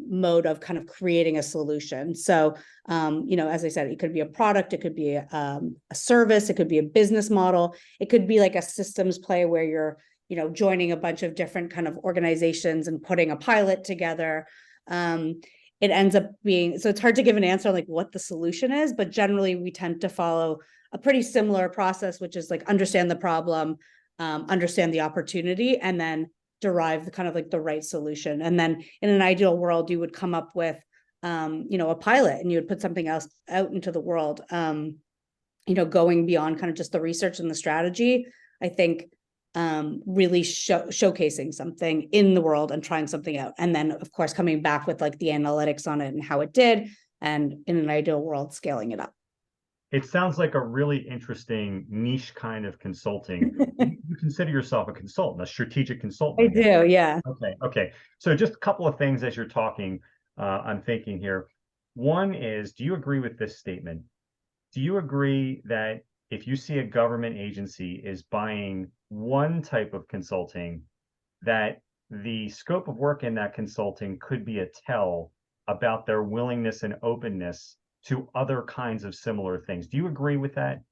mode of kind of creating a solution. So, as I said, it could be a product, it could be a service, it could be a business model, it could be like a systems play where you're, joining a bunch of different kind of organizations and putting a pilot together. It ends up being, so it's hard to give an answer on like what the solution is, but generally we tend to follow a pretty similar process, which is like understand the problem, understand the opportunity, and then derive the kind of like the right solution. And then in an ideal world, you would come up with, a pilot, and you would put something else out into the world, going beyond kind of just the research and the strategy. I think really showcasing something in the world and trying something out. And then of course, coming back with like the analytics on it and how it did. And in an ideal world, scaling it up. It sounds like a really interesting niche kind of consulting. You consider yourself a consultant, a strategic consultant. I do, yeah. Okay. So just a couple of things as you're talking, I'm thinking here. One is, do you agree with this statement? Do you agree that if you see a government agency is buying one type of consulting, that the scope of work in that consulting could be a tell about their willingness and openness to other kinds of similar things? Do you agree with that?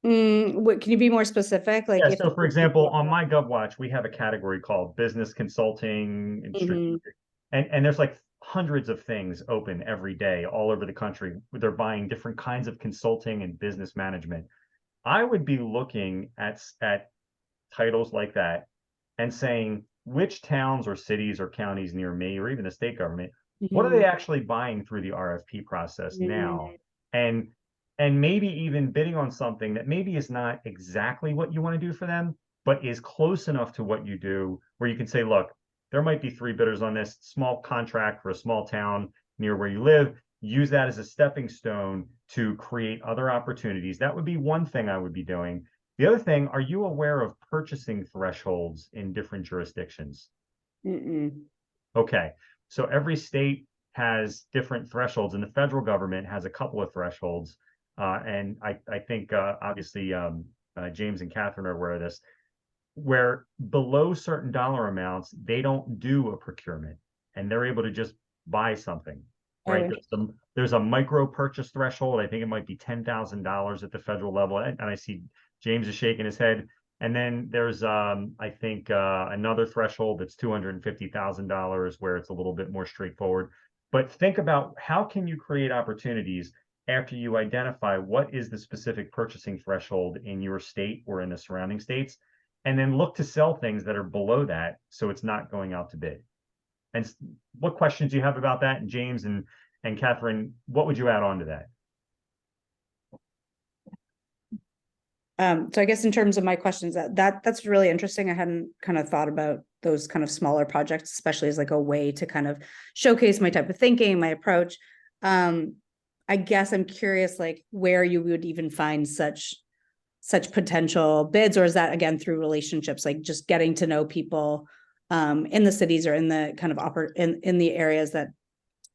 Can you be more specific? Like, yeah, so for example, on MyGovWatch, we have a category called business consulting and strategic, and there's like hundreds of things open every day all over the country. They're buying different kinds of consulting and business management. I would be looking at titles like that and saying, which towns or cities or counties near me, or even the state government, what are they actually buying through the RFP process now? And maybe even bidding on something that maybe is not exactly what you want to do for them, but is close enough to what you do, where you can say, look, there might be 3 bidders on this small contract for a small town near where you live. Use that as a stepping stone to create other opportunities. That would be one thing I would be doing. The other thing, are you aware of purchasing thresholds in different jurisdictions? Okay. So every state has different thresholds, and the federal government has a couple of thresholds. And I think obviously James and Catherine are aware of this, where below certain dollar amounts, they don't do a procurement and they're able to just buy something, right? There's a micro purchase threshold. I think it might be $10,000 at the federal level. And I see James is shaking his head. And then there's, I think, another threshold that's $250,000, where it's a little bit more straightforward. But think about, how can you create opportunities after you identify what is the specific purchasing threshold in your state or in the surrounding states, and then look to sell things that are below that, so it's not going out to bid. And what questions do you have about that? And James and Catherine, what would you add on to that? So I guess in terms of my questions, that's really interesting. I hadn't kind of thought about those kind of smaller projects, especially as like a way to kind of showcase my type of thinking, my approach. I guess I'm curious, like, where you would even find such potential bids, or is that again through relationships, like just getting to know people in the cities or in the kind of in the areas that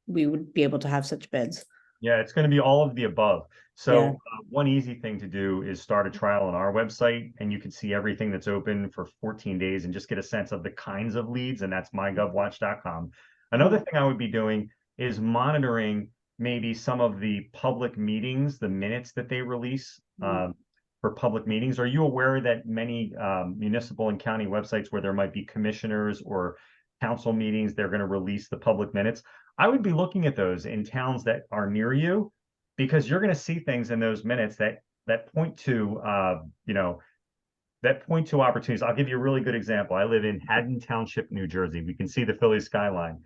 we would be able to have such bids? Yeah, it's going to be all of the above. So one easy thing to do is start a trial on our website, and you can see everything that's open for 14 days and just get a sense of the kinds of leads, and that's mygovwatch.com. Another thing I would be doing is monitoring maybe some of the public meetings, the minutes that they release for public meetings. Are you aware that many municipal and county websites where there might be commissioners or council meetings, they're going to release the public minutes? I would be looking at those in towns that are near you, because you're going to see things in those minutes that point to that point to opportunities. I'll give you a really good example. I live in Haddon Township, New Jersey. We can see the Philly skyline.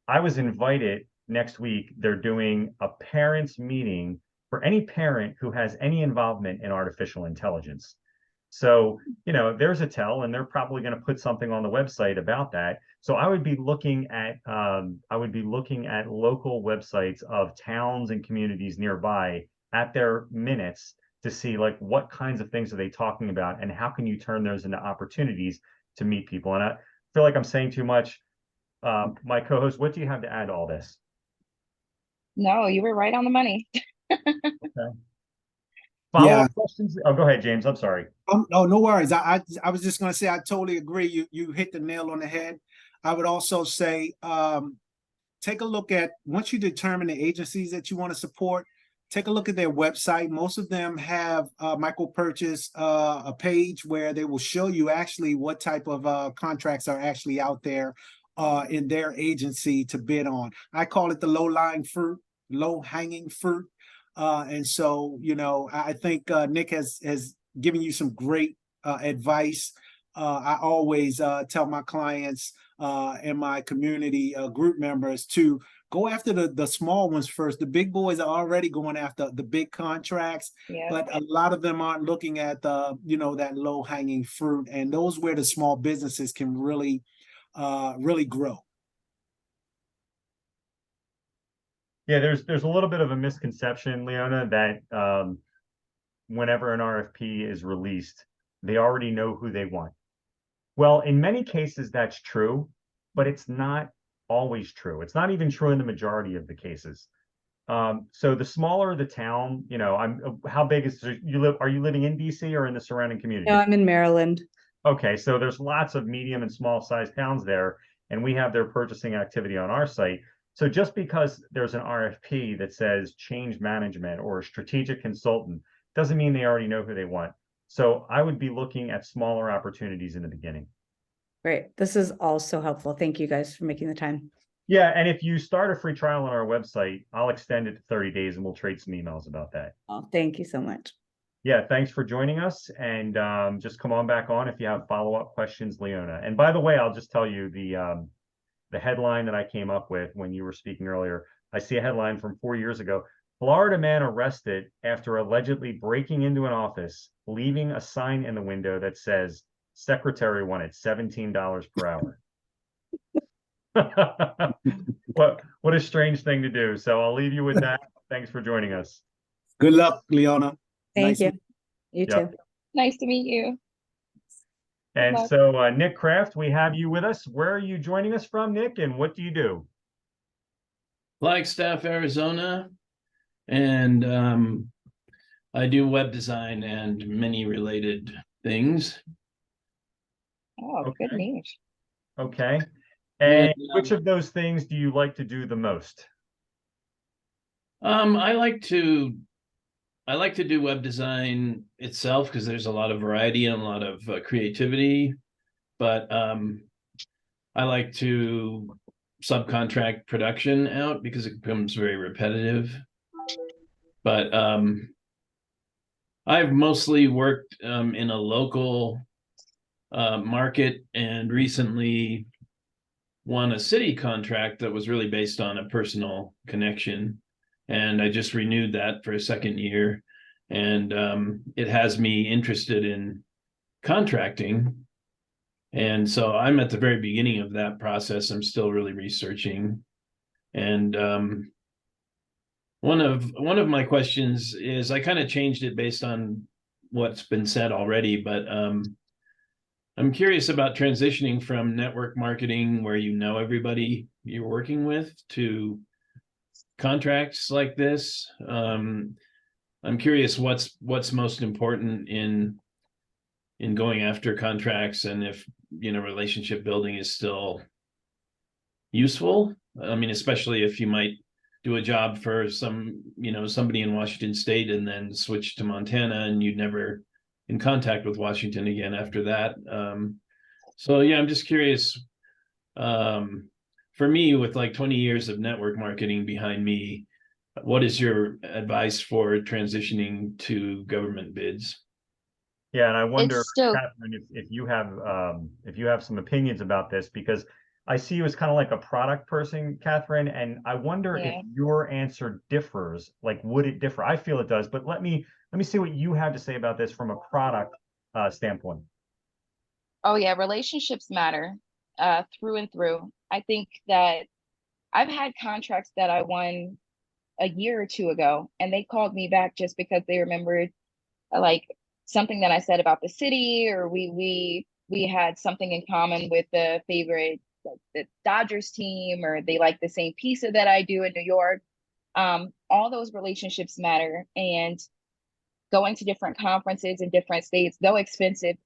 I was invited next week. They're doing a parents' meeting for any parent who has any involvement in artificial intelligence. So, there's a tell, and they're probably going to put something on the website about that. So I would be looking at local websites of towns and communities nearby at their minutes to see, like, what kinds of things are they talking about, and how can you turn those into opportunities to meet people. And feel like I'm saying too much. My co-host, what do you have to add to all this? No, you were right on the money. Okay. Yeah. Follow-up questions? Oh, go ahead, James. I'm sorry. Oh, no worries. I was just gonna say I totally agree. You hit the nail on the head. I would also say take a look at, once you determine the agencies that you want to support, take a look at their website. Most of them have micro purchase a page where they will show you actually what type of contracts are actually out there in their agency to bid on. I call it the low hanging fruit. And so, I think Nick has given you some great advice. I always tell my clients and my community group members to go after the small ones first. The big boys are already going after the big contracts, Yeah. but a lot of them aren't looking at that low hanging fruit, and those where the small businesses can really grow. Yeah, there's a little bit of a misconception, Leona, that whenever an RFP is released, they already know who they want. Well, in many cases, that's true, but it's not always true. It's not even true in the majority of the cases. So the smaller the town, how big is are you living in DC or in the surrounding community? No, I'm in Maryland. Okay, so there's lots of medium and small sized towns there, and we have their purchasing activity on our site. So just because there's an RFP that says change management or a strategic consultant doesn't mean they already know who they want. So I would be looking at smaller opportunities in the beginning. Great. This is all so helpful. Thank you guys for making the time. Yeah, and if you start a free trial on our website, I'll extend it to 30 days and we'll trade some emails about that. Oh, thank you so much. Yeah, thanks for joining us, and just come on back on if you have follow-up questions, Leona. And by the way, I'll just tell you the headline that I came up with when you were speaking earlier. I see a headline from 4 years ago. Florida man arrested after allegedly breaking into an office, leaving a sign in the window that says, "Secretary wanted $17 per hour." What a strange thing to do. So I'll leave you with that. Thanks for joining us. Good luck, Leona. Thank you. You Yep. too. Nice to meet you. And luck. so, Nick Kraft, we have you with us. Where are you joining us from, Nick, and what do you do? Flagstaff, Arizona, and I do web design and many related things. Oh, good Okay. news. Okay. And And, which of those things do you like to do the most? I like to do web design itself because there's a lot of variety and a lot of creativity, but I like to subcontract production out because it becomes very repetitive. But I've mostly worked in a local market, and recently won a city contract that was really based on a personal connection. And I just renewed that for a second year. And it has me interested in contracting. And so I'm at the very beginning of that process. I'm still really researching. And one of my questions is, I kind of changed it based on what's been said already, but I'm curious about transitioning from network marketing, where you know everybody you're working with, to contracts like this. I'm curious what's most important in going after contracts, and if relationship building is still useful. I mean, especially if you might do a job for somebody in Washington State and then switch to Montana, and you'd never in contact with Washington again after that. So yeah, I'm just curious. For me, with like 20 years of network marketing behind me, what is your advice for transitioning to government bids? Yeah, and I wonder, It's still, Catherine, if you have some opinions about this, because I see you as kind of like a product person, Catherine, and I wonder if yeah. your answer differs. Like, would it differ? I feel it does, but let me see what you have to say about this from a product standpoint. Oh yeah, relationships matter through and through. I think that I've had contracts that I won a year or two ago, and they called me back just because they remembered like something that I said about the city, or we we had something in common with the favorite, like the Dodgers team, or they like the same pizza that I do in New York. All those relationships matter, and going to different conferences in different states, though expensive,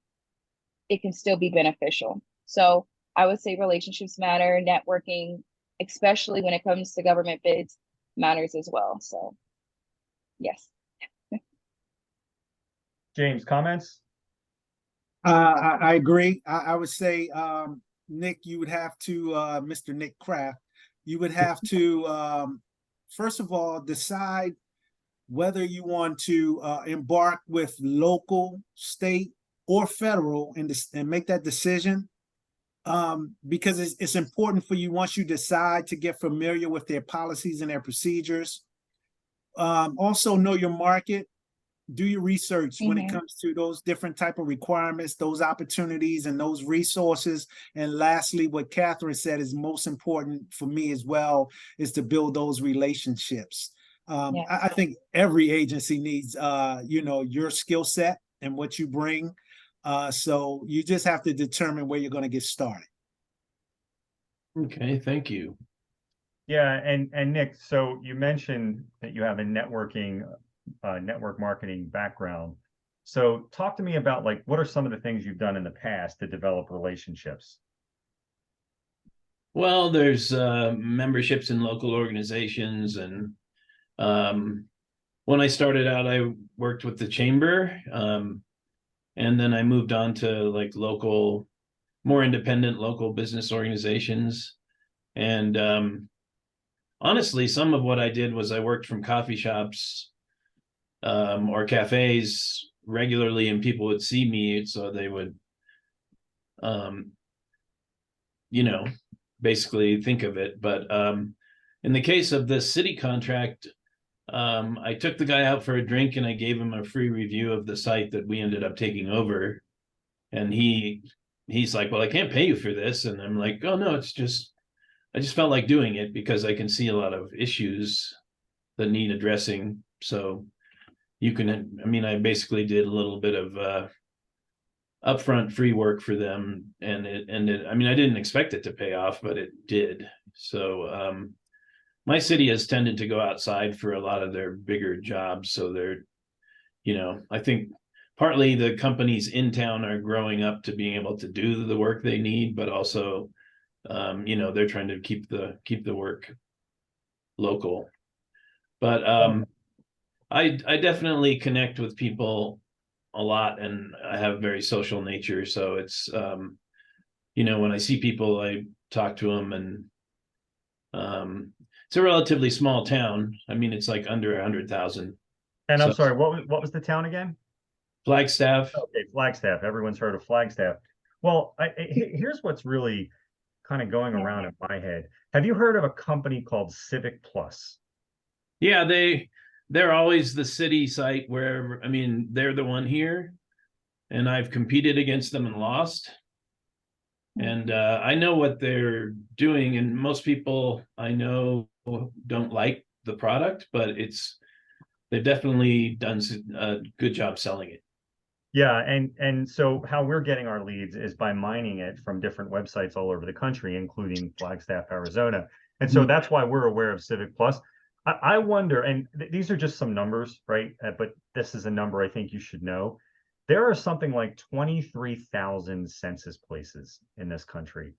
it can still be beneficial. So I would say relationships matter, networking, especially when it comes to government bids, matters as well. So yes. James, comments? I agree. I would say, Nick, you would have to, Mr. Nick Kraft, you would have to, first of all, decide whether you want to embark with local, state, or federal, and make that decision. Because it's important for you, once you decide, to get familiar with their policies and their procedures. Also know your market. Do your research when it comes to those different type of requirements, those opportunities, and those resources. And lastly, what Catherine said is most important for me as well, is to build those relationships. I think every agency needs, your skill set and what you bring. So you just have to determine where you're going to get started. Okay, thank you. Yeah, and Nick, so you mentioned that you have a network marketing background. So talk to me about, like, what are some of the things you've done in the past to develop relationships? Well, there's memberships in local organizations, and when I started out, I worked with the chamber, and then I moved on to like local, more independent local business organizations. And honestly, some of what I did was I worked from coffee shops or cafes regularly, and people would see me, so they would, basically think of it. But in the case of this city contract, I took the guy out for a drink and I gave him a free review of the site that we ended up taking over. And he's like, well, I can't pay you for this. And I'm like, oh no, I just felt like doing it because I can see a lot of issues that need addressing. So I basically did a little bit of upfront free work for them, and I didn't expect it to pay off, but it did. So my city has tended to go outside for a lot of their bigger jobs. So they're, I think partly the companies in town are growing up to being able to do the work they need, but also, they're trying to keep the work local. But I definitely connect with people a lot, and I have a very social nature. So it's, when I see people, I talk to them, and it's a relatively small town. It's like under 100,000. And I'm sorry, what was the town again? Flagstaff. Okay, Flagstaff. Everyone's heard of Flagstaff. Well, here's what's really kind of going around in my head. Have you heard of a company called Civic Plus? Yeah, they're always the city site where, they're the one here, and I've competed against them and lost. And I know what they're doing, and most people I know don't like the product, but they've definitely done a good job selling it. Yeah, and so how we're getting our leads is by mining it from different websites all over the country, including Flagstaff, Arizona. And so that's why we're aware of Civic Plus. I wonder, and these are just some numbers, right? But this is a number I think you should know. There are something like 23,000 census places in this country.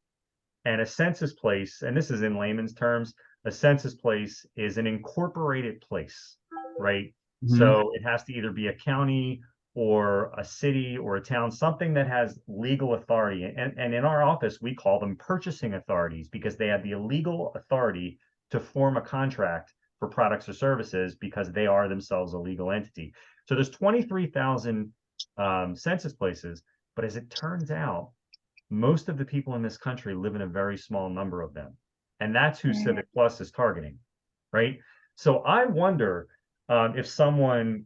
And a census place, and this is in layman's terms, a census place is an incorporated place, right? So it has to either be a county or a city or a town, something that has legal authority. And in our office, we call them purchasing authorities, because they have the legal authority to form a contract for products or services, because they are themselves a legal entity. So there's 23,000 census places, but as it turns out, most of the people in this country live in a very small number of them. And that's who Civic Plus is targeting, right? So I wonder if someone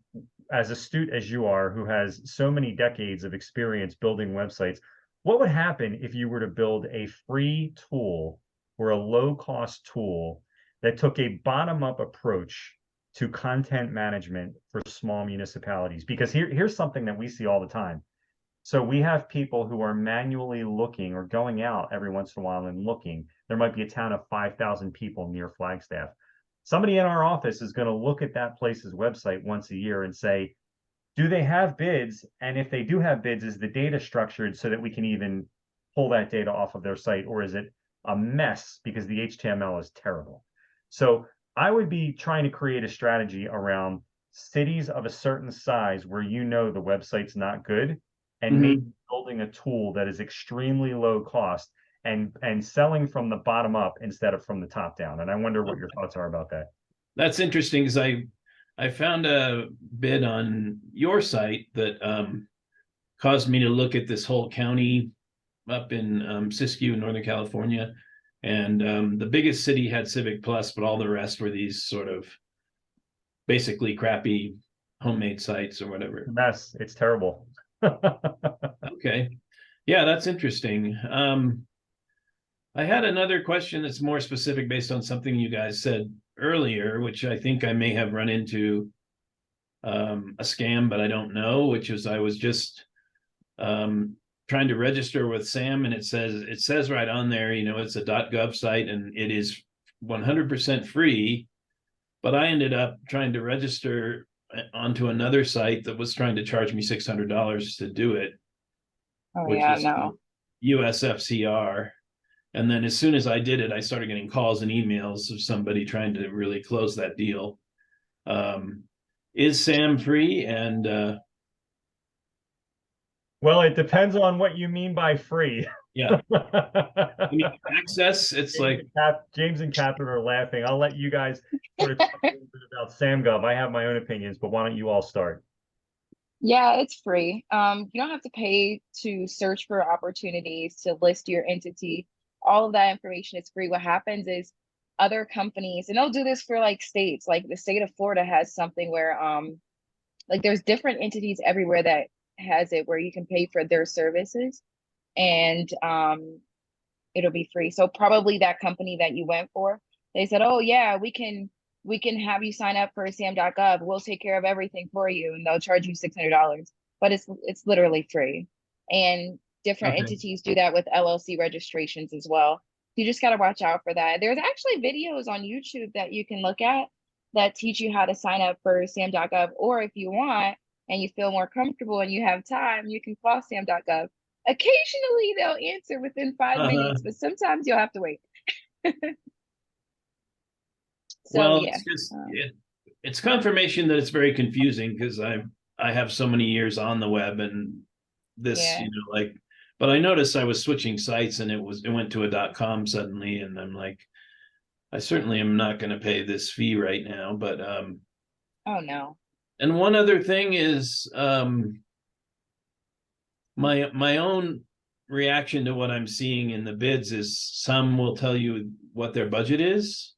as astute as you are, who has so many decades of experience building websites, what would happen if you were to build a free tool or a low-cost tool that took a bottom-up approach to content management for small municipalities? Because here's something that we see all the time. So we have people who are manually looking or going out every once in a while and looking. There might be a town of 5,000 people near Flagstaff. Somebody in our office is going to look at that place's website once a year and say, do they have bids? And if they do have bids, is the data structured so that we can even pull that data off of their site, or is it a mess because the HTML is terrible? So I would be trying to create a strategy around cities of a certain size where you know the website's not good, and maybe building a tool that is extremely low cost and selling from the bottom up instead of from the top down. And I wonder what your thoughts are about that. That's interesting because I found a bid on your site that caused me to look at this whole county up in Siskiyou, Northern California. And the biggest city had Civic Plus, but all the rest were these sort of basically crappy homemade sites or whatever. Mess. It's terrible. Okay. Yeah, that's interesting. I had another question that's more specific based on something you guys said earlier, which I think I may have run into a scam, but I don't know, which is I was just trying to register with SAM, and it says right on there, you know, it's a .gov site and it is 100% free, but I ended up trying to register onto another site that was trying to charge me $600 to do it. Oh yeah, no. USFCR. And then as soon as I did it, I started getting calls and emails of somebody trying to really close that deal. Is SAM free? And well, it depends on what you mean by free. yeah, I mean, access. It's James and Catherine are laughing. I'll let you guys sort of talk a little bit about SamGov. I have my own opinions, but why don't you all start? Yeah, it's free. You don't have to pay to search for opportunities to list your entity. All of that information is free. What happens is other companies, and they'll do this for like states, like the state of Florida has something where like there's different entities everywhere that has it where you can pay for their services, and it'll be free. So probably that company that you went for, they said, oh yeah, we can have you sign up for sam.gov. We'll take care of everything for you, and they'll charge you $600. But it's literally free. And different entities do that with LLC registrations as well. You just got to watch out for that. There's actually videos on YouTube that you can look at that teach you how to sign up for sam.gov. Or if you want and you feel more comfortable and you have time, you can call sam.gov. Occasionally they'll answer within 5 minutes, but sometimes you'll have to wait. So well, yeah, it's just it's confirmation that it's very confusing because I have so many years on the web and this, you know, like, but I noticed I was switching sites and it went to a .com suddenly, and I'm like, I certainly am not going to pay this fee right now. But oh no. And one other thing is my own reaction to what I'm seeing in the bids is some will tell you what their budget is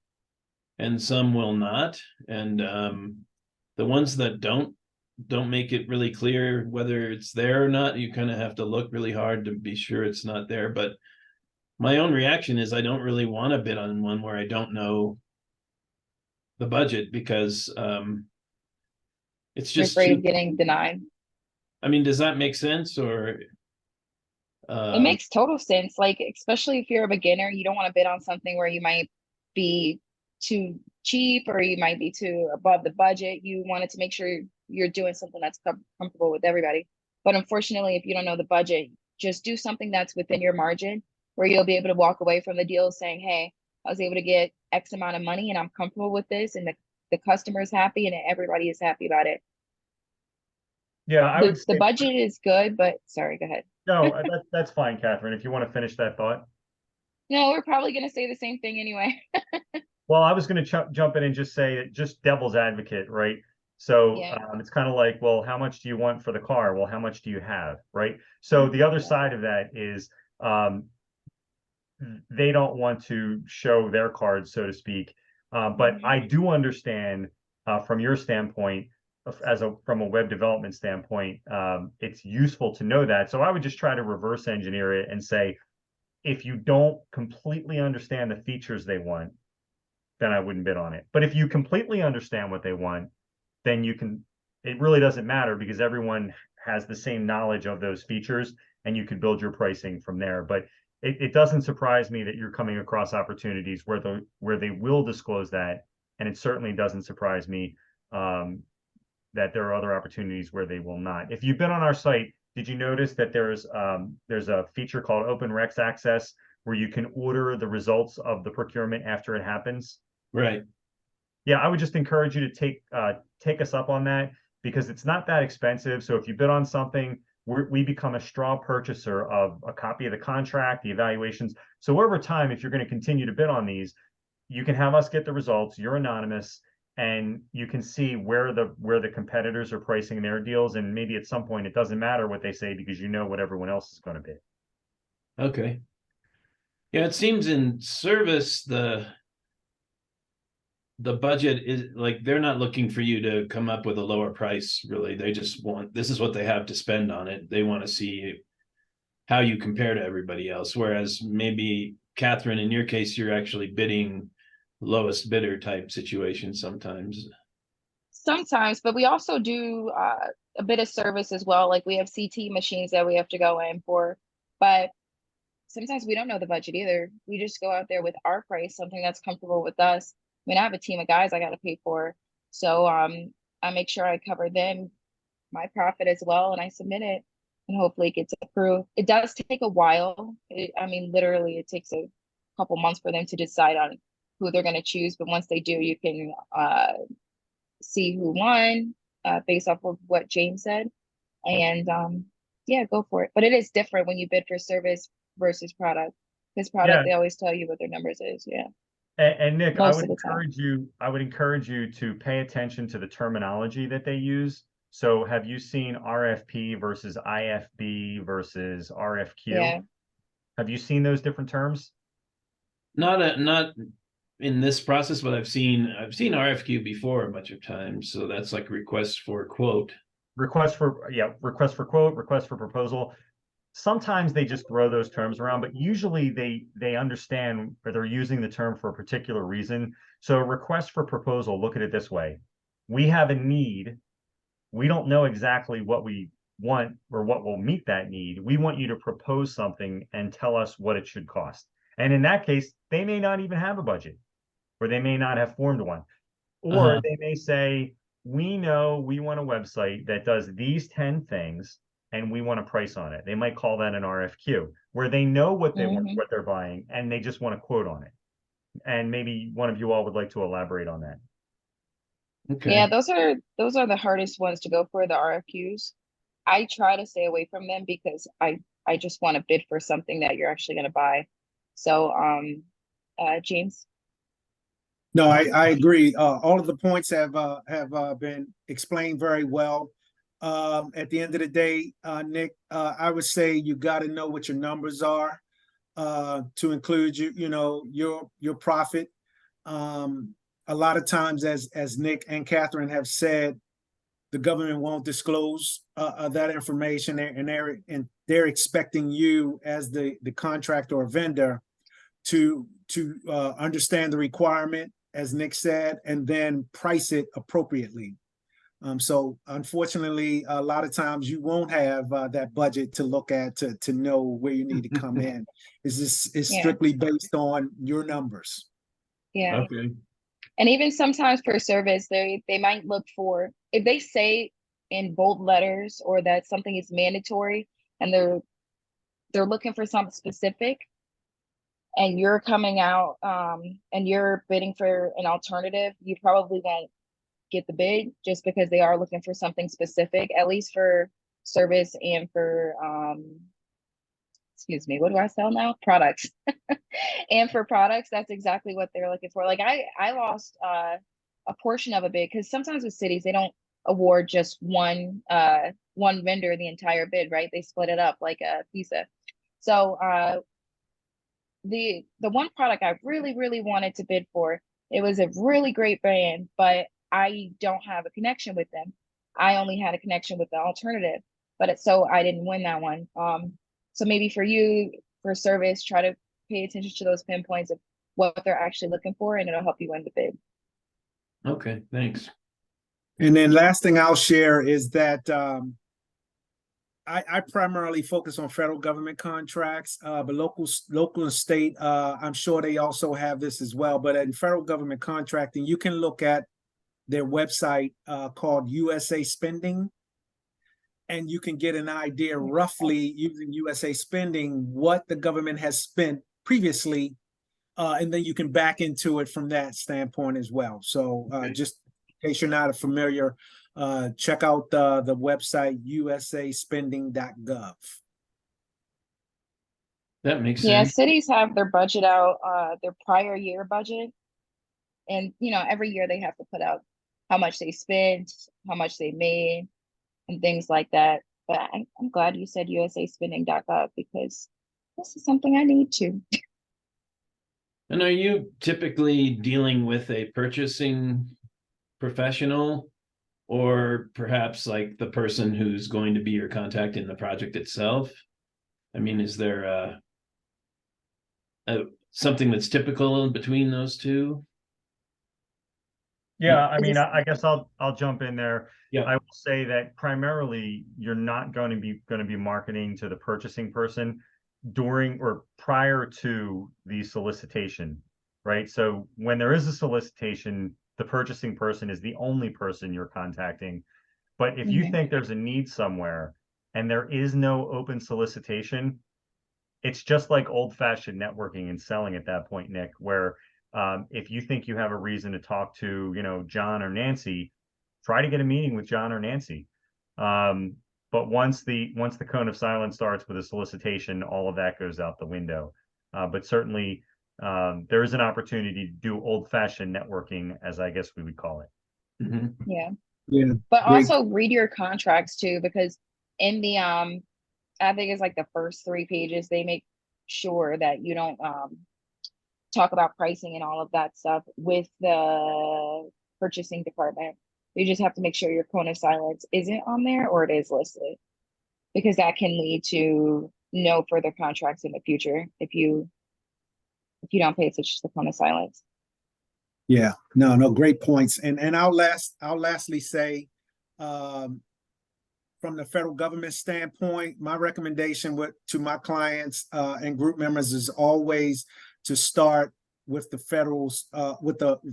and some will not. And the ones that don't make it really clear whether it's there or not, you kind of have to look really hard to be sure it's not there. But my own reaction is I don't really want to bid on one where I don't know the budget, because it's just afraid of getting denied. I mean, does that make sense? Or it makes total sense. Like, especially if you're a beginner, you don't want to bid on something where you might be too cheap or you might be too above the budget. You wanted to make sure you're doing something that's comfortable with everybody. But unfortunately, if you don't know the budget, just do something that's within your margin where you'll be able to walk away from the deal saying, hey, I was able to get X amount of money and I'm comfortable with this, and the customer is happy and everybody is happy about it. Yeah, I would say the budget is good, but sorry, go ahead. No, that's fine, Catherine, if you want to finish that thought. No, we're probably going to say the same thing anyway. Well, I was going to jump in and just say, just devil's advocate, right? So it's kind of like, well, how much do you want for the car? Well, how much do you have, right? So the other side of that is they don't want to show their cards, so to speak. But I do understand from your standpoint, from a web development standpoint, it's useful to know that. So I would just try to reverse engineer it and say, if you don't completely understand the features they want, then I wouldn't bid on it. But if you completely understand what they want, then you can, it really doesn't matter because everyone has the same knowledge of those features, and you could build your pricing from there. But it doesn't surprise me that you're coming across opportunities where they will disclose that, and it certainly doesn't surprise me that there are other opportunities where they will not. If you've been on our site, did you notice that there's a feature called Open Recs Access where you can order the results of the procurement after it happens? Right. Yeah, I would just encourage you to take us up on that, because it's not that expensive. So if you bid on something, we become a straw purchaser of a copy of the contract, the evaluations. So over time, if you're going to continue to bid on these, you can have us get the results. You're anonymous, and you can see where the competitors are pricing their deals. And maybe at some point, it doesn't matter what they say, because you know what everyone else is going to bid. Okay. Yeah, it seems in service, the budget is like, they're not looking for you to come up with a lower price, really. They just want, this is what they have to spend on it. They want to see how you compare to everybody else. Whereas maybe, Catherine, in your case, you're actually bidding lowest bidder type situation sometimes. Sometimes, but we also do a bit of service as well. Like we have CT machines that we have to go in for, but sometimes we don't know the budget either. We just go out there with our price, something that's comfortable with us. I mean, I have a team of guys I got to pay for. So I make sure I cover them, my profit as well, and I submit it, and hopefully it gets approved. It does take a while. I mean, literally, it takes a couple months for them to decide on who they're going to choose. But once they do, you can see who won based off of what James said. And yeah, go for it. But it is different when you bid for service versus product. Because product, they always tell you what their numbers is. Yeah. And Nick, I Most would of the time. encourage you to pay attention to the terminology that they use. So have you seen RFP versus IFB versus RFQ? Yeah. Have you seen those different terms? Not in this process, but I've seen RFQ before a bunch of times. So that's like request for quote. Request for quote, request for proposal. Sometimes they just throw those terms around, but usually they understand, or they're using the term for a particular reason. So request for proposal, look at it this way. We have a need. We don't know exactly what we want or what will meet that need. We want you to propose something and tell us what it should cost. And in that case, they may not even have a budget, or they may not have formed one. Or they may say, we know we want a website that does these 10 things, and we want a price on it. They might call that an RFQ, where they know what they want, what they're buying, and they just want a quote on it. And maybe one of you all would like to elaborate on that. Okay. Yeah, those are the hardest ones to go for, the RFQs. I try to stay away from them because I just want to bid for something that you're actually going to buy. So James. No, I agree. All of the points have been explained very well. At the end of the day, Nick, I would say you got to know what your numbers are to include your profit. A lot of times, as Nick and Catherine have said, the government won't disclose that information, and they're expecting you as the contractor or vendor to understand the requirement, as Nick said, and then price it appropriately. So unfortunately, a lot of times you won't have that budget to look at to know where you need to come in. It's strictly based on your numbers. Yeah. Okay. And even sometimes for service, they might look for, if they say in bold letters or that something is mandatory, and they're looking for something specific, and you're coming out and you're bidding for an alternative, you probably won't get the bid just because they are looking for something specific, at least for service and for excuse me, what do I sell now? Products. And for products, that's exactly what they're looking for. Like I lost a portion of a bid because sometimes with cities, they don't award just one vendor the entire bid, right? They split it up like a pizza. So the one product I really, really wanted to bid for, it was a really great brand, but I don't have a connection with them. I only had a connection with the alternative, so I didn't win that one. So maybe for you, for service, try to pay attention to those pinpoints of what they're actually looking for, and it'll help you win the bid. Okay, thanks. And then last thing I'll share is that I primarily focus on federal government contracts, but local and state, I'm sure they also have this as well. But in federal government contracting, you can look at their website called USA Spending, and you can get an idea roughly using USA Spending what the government has spent previously, and then you can back into it from that standpoint as well. So just in case you're not familiar, check out the website usaspending.gov. That makes Yeah, sense. cities have their budget out, their prior year budget. And, every year they have to put out how much they spent, how much they made, and things like that. But I'm glad you said usaspending.gov because this is something I need to. And are you typically dealing with a purchasing professional, or perhaps like the person who's going to be your contact in the project itself? I mean, is there something that's typical in between those two? Yeah, I mean, I guess I'll jump in there. Yeah. I will say that primarily you're not going to be marketing to the purchasing person during or prior to the solicitation, right? So when there is a solicitation, the purchasing person is the only person you're contacting. But if you think there's a need somewhere and there is no open solicitation, it's just like old-fashioned networking and selling at that point, Nick, where if you think you have a reason to talk to, John or Nancy, try to get a meeting with John or Nancy. But once the cone of silence starts with a solicitation, all of that goes out the window. But certainly there is an opportunity to do old-fashioned networking, as I guess we would call it. Mm-hmm. Yeah. Yeah. But Great. also read your contracts too, because in the I think it's like the first 3 pages, they make sure that you don't talk about pricing and all of that stuff with the purchasing department. You just have to make sure your cone of silence isn't on there or it is listed, because that can lead to no further contracts in the future if you don't pay attention to the cone of silence. Yeah, no, great points. And I'll lastly say, from the federal government standpoint, my recommendation to my clients and group members is always to start with the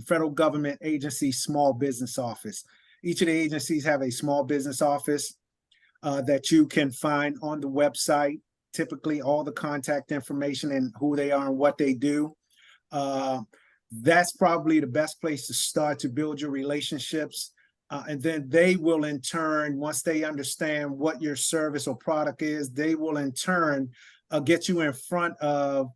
federal government agency small business office. Each of the agencies have a small business office that you can find on the website, typically all the contact information and who they are and what they do. That's probably the best place to start to build your relationships. And then they will in turn, once they understand what your service or product is, they will in turn get you in front of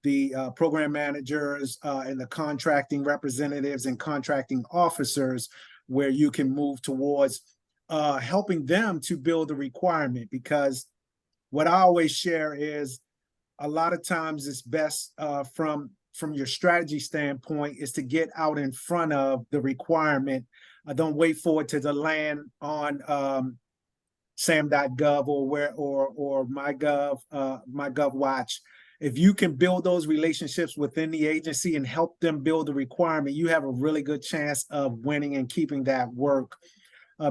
the program managers and the contracting representatives and contracting officers, where you can move towards helping them to build a requirement. Because what I always share is a lot of times it's best from your strategy standpoint is to get out in front of the requirement. Don't wait for it to land on sam.gov or MyGovWatch. If you can build those relationships within the agency and help them build the requirement, you have a really good chance of winning and keeping that work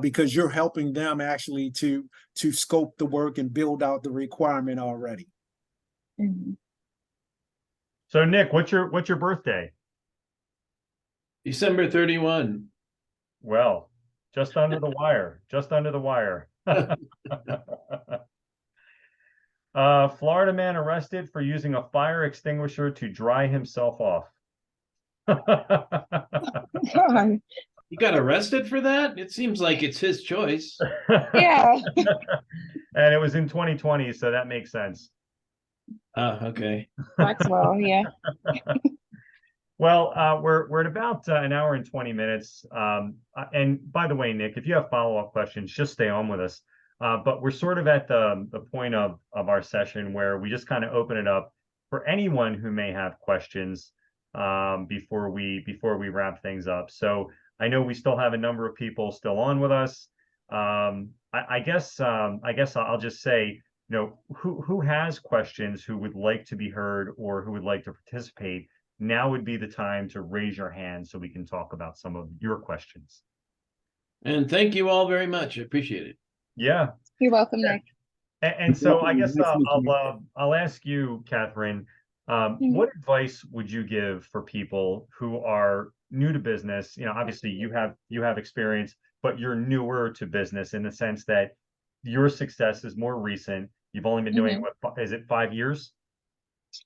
because you're helping them actually to scope the work and build out the requirement already. Mm-hmm. So Nick, what's your birthday? December 31. Well, just under the wire, just under the wire. Florida man arrested for using a fire extinguisher to dry himself off. God. He got arrested for that? It seems like it's his choice. Yeah. And it was in 2020, so that makes sense. Okay. Maxwell, yeah. Well, we're at about an hour and 20 minutes. And by the way, Nick, if you have follow-up questions, just stay on with us. But we're sort of at the point of our session where we just kind of open it up for anyone who may have questions before we wrap things up. So I know we still have a number of people still on with us. I guess I'll just say, who has questions, who would like to be heard or who would like to participate. Now would be the time to raise your hand so we can talk about some of your questions. And thank you all very much. I appreciate it. Yeah. You're welcome, Nick. And so I guess Nice meeting you. I'll ask you, Catherine, what advice would you give for people who are new to business? You know, obviously you have experience, but you're newer to business in the sense that your success is more recent. You've only been doing what, is it 5 years?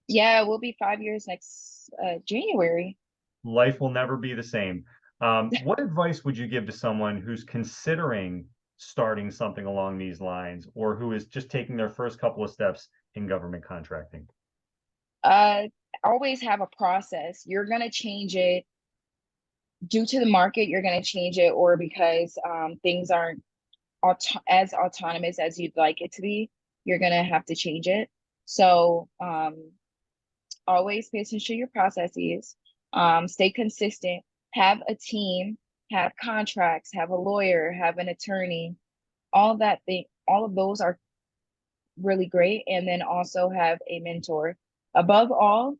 Yeah, we'll be 5 years next January. Life will never be the same. What advice would you give to someone who's considering starting something along these lines, or who is just taking their first couple of steps in government contracting? Always have a process. You're gonna change it due to the market. You're gonna change it, or because things aren't as autonomous as you'd like it to be. You're gonna have to change it. So always pay attention to your processes. Stay consistent. Have a team. Have contracts. Have a lawyer. Have an attorney. All of those are really great. And then also have a mentor. Above all,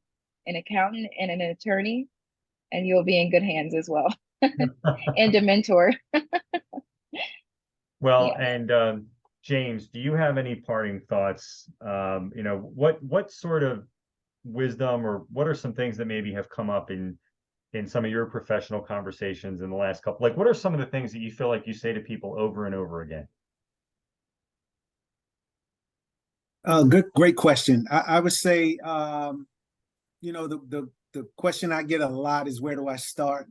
an accountant and an attorney, and you'll be in good hands as well. And a mentor. Well, Yeah. and James, do you have any parting thoughts? You know, what sort of wisdom, or what are some things that maybe have come up in some of your professional conversations in the last couple? Like, what are some of the things that you feel like you say to people over and over again? Great question. I would say, you know, the question I get a lot is, where do I start?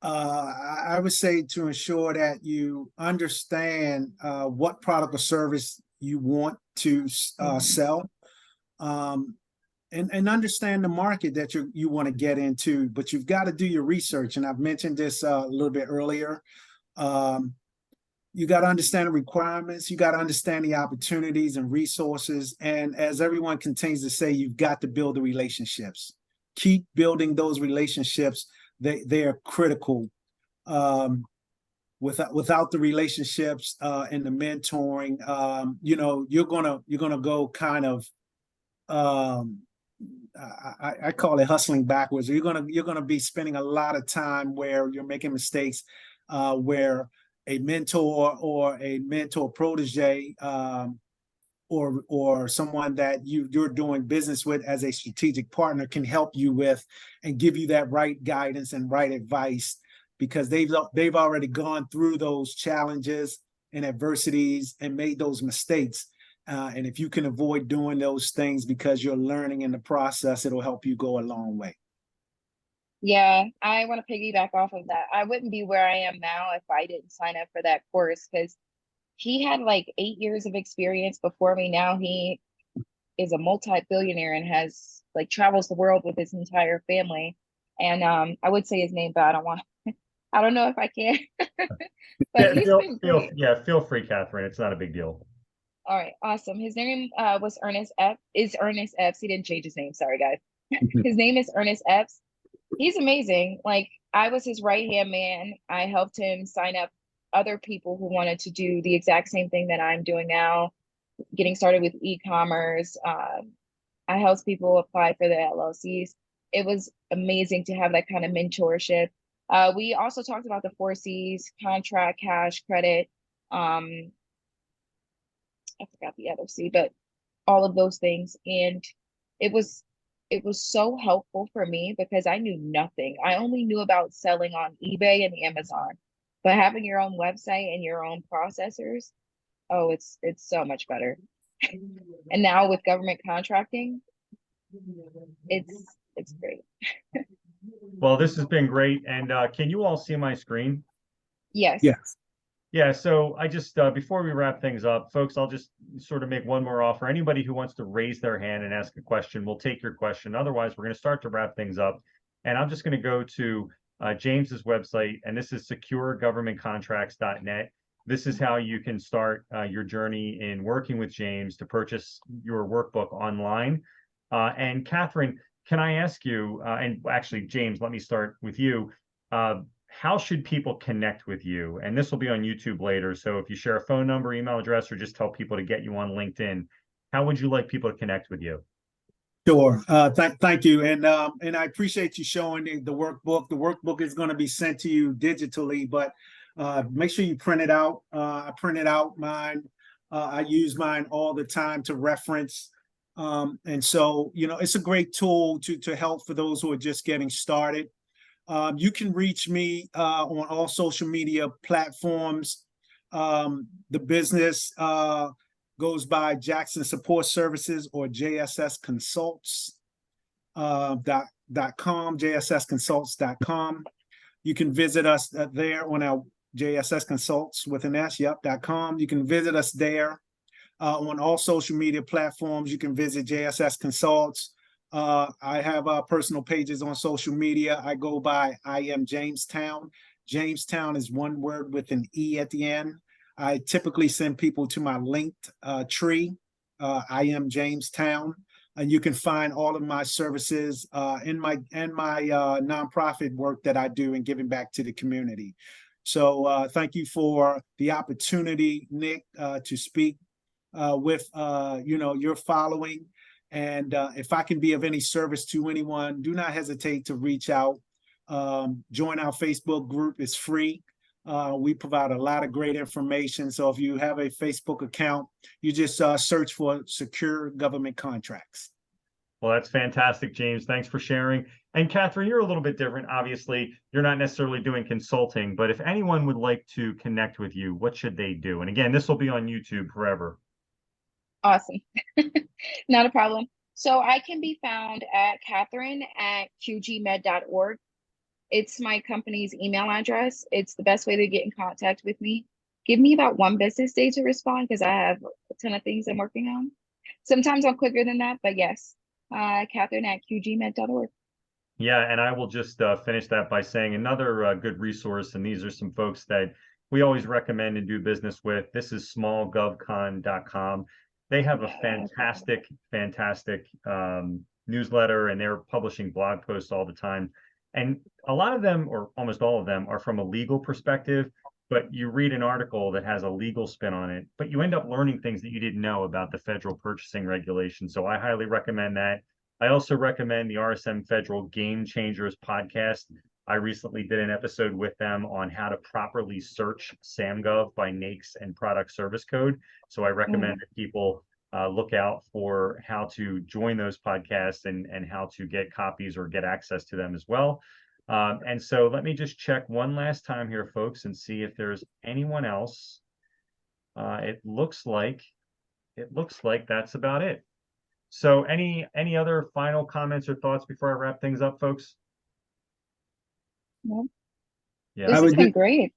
I would say to ensure that you understand what product or service you want to sell, and understand the market that you want to get into. But you've got to do your research, and I've mentioned this a little bit earlier. You got to understand the requirements. You got to understand the opportunities and resources. And as everyone continues to say, you've got to build the relationships. Keep building those relationships. They are critical. Without the relationships and the mentoring, you know, you're gonna go kind of, I call it hustling backwards. You're gonna be spending a lot of time where you're making mistakes, where a mentor or a mentor protege, or someone that you're doing business with as a strategic partner can help you with and give you that right guidance and right advice, because they've already gone through those challenges and adversities and made those mistakes. And if you can avoid doing those things because you're learning in the process, it'll help you go a long way. Yeah, I want to piggyback off of that. I wouldn't be where I am now if I didn't sign up for that course, because he had like 8 years of experience before me. Now he is a multi-billionaire and has like travels the world with his entire family. And I would say his name, but I don't know if I can. But he's been great. Feel free, Catherine. It's not a big deal. All right, awesome. His name was Ernest Epps. He didn't change his name. Sorry, guys. His name is Ernest Epps. He's amazing. Like, I was his right-hand man. I helped him sign up other people who wanted to do the exact same thing that I'm doing now, getting started with e-commerce. I helped people apply for the LLCs. It was amazing to have that kind of mentorship. We also talked about the 4 C's: contract, cash, credit. I forgot the other C, but all of those things. And it was so helpful for me because I knew nothing. I only knew about selling on eBay and Amazon, but having your own website and your own processors, oh, it's so much better. And now with government contracting, it's great. Well, this has been great. And can you all see my screen? Yes. Yes. Yeah, so I just, before we wrap things up, folks, I'll just sort of make one more offer. Anybody who wants to raise their hand and ask a question, we'll take your question. Otherwise, we're going to start to wrap things up. And I'm just going to go to James's website, and this is securegovernmentcontracts.net. This is how you can start your journey in working with James to purchase your workbook online. And Catherine, can I ask you, and actually, James, let me start with you. How should people connect with you? And this will be on YouTube later. So if you share a phone number, email address, or just tell people to get you on LinkedIn, how would you like people to connect with you? Sure. Thank you. And I appreciate you showing the workbook. The workbook is going to be sent to you digitally, but make sure you print it out. I printed out mine I use mine all the time to reference. And so, it's a great tool to help for those who are just getting started. You can reach me on all social media platforms. The business goes by Jackson Support Services or JSS Consults .com, jssconsults.com. You can visit us there on our JSS Consults with an S, .com. You can visit us there on all social media platforms. You can visit JSS Consults. I have personal pages on social media. I go by I am Jamestown. Jamestown is one word with an E at the end. I typically send people to my linked tree, I am Jamestown. And you can find all of my services in my nonprofit work that I do in giving back to the community. So thank you for the opportunity, Nick, to speak with your following. And if I can be of any service to anyone, do not hesitate to reach out. Join our Facebook group. It's free. We provide a lot of great information. So if you have a Facebook account, you just search for Secure Government Contracts. Well, that's fantastic, James. Thanks for sharing. And Catherine, you're a little bit different. Obviously, you're not necessarily doing consulting, but if anyone would like to connect with you, what should they do? And again, this will be on YouTube forever. Awesome. Not a problem. So I can be found at Catherine@qgmed.org. It's my company's email address. It's the best way to get in contact with me. Give me about 1 business day to respond because I have a ton of things I'm working on. Sometimes I'm quicker than that, but yes, Catherine@qgmed.org. Yeah, and I will just finish that by saying another good resource, and these are some folks that we always recommend and do business with. This is smallgovcon.com. They have a fantastic newsletter, and they're publishing blog posts all the time. And a lot of them, or almost all of them, are from a legal perspective, but you read an article that has a legal spin on it, but you end up learning things that you didn't know about the federal purchasing regulation. So I highly recommend that. I also recommend the RSM Federal Game Changers podcast. I recently did an episode with them on how to properly search SamGov by NAICS and product service code. So I recommend that people look out for how to join those podcasts and how to get copies or get access to them as well. And so let me just check one last time here, folks, and see if there's anyone else. It looks like that's about it. So any other final comments or thoughts before I wrap things up, folks? No. Yeah, This has been great.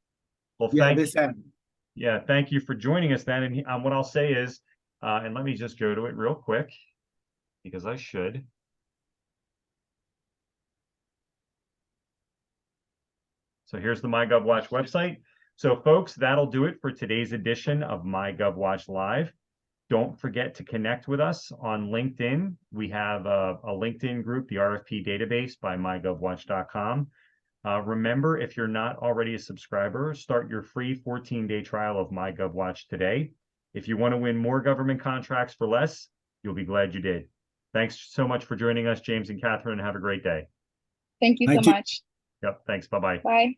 Well, thank you for joining us then. And what I'll say is, and let me just go to it real quick because I should. So here's the MyGovWatch website. So folks, that'll do it for today's edition of MyGovWatch Live. Don't forget to connect with us on LinkedIn. We have a LinkedIn group, the RFP database by MyGovWatch.com. Remember, if you're not already a subscriber, start your free 14-day trial of MyGovWatch today. If you want to win more government contracts for less, you'll be glad you did. Thanks so much for joining us, James and Catherine. Have a great day. Thank you so much. Yep. Thanks. Bye-bye. Bye.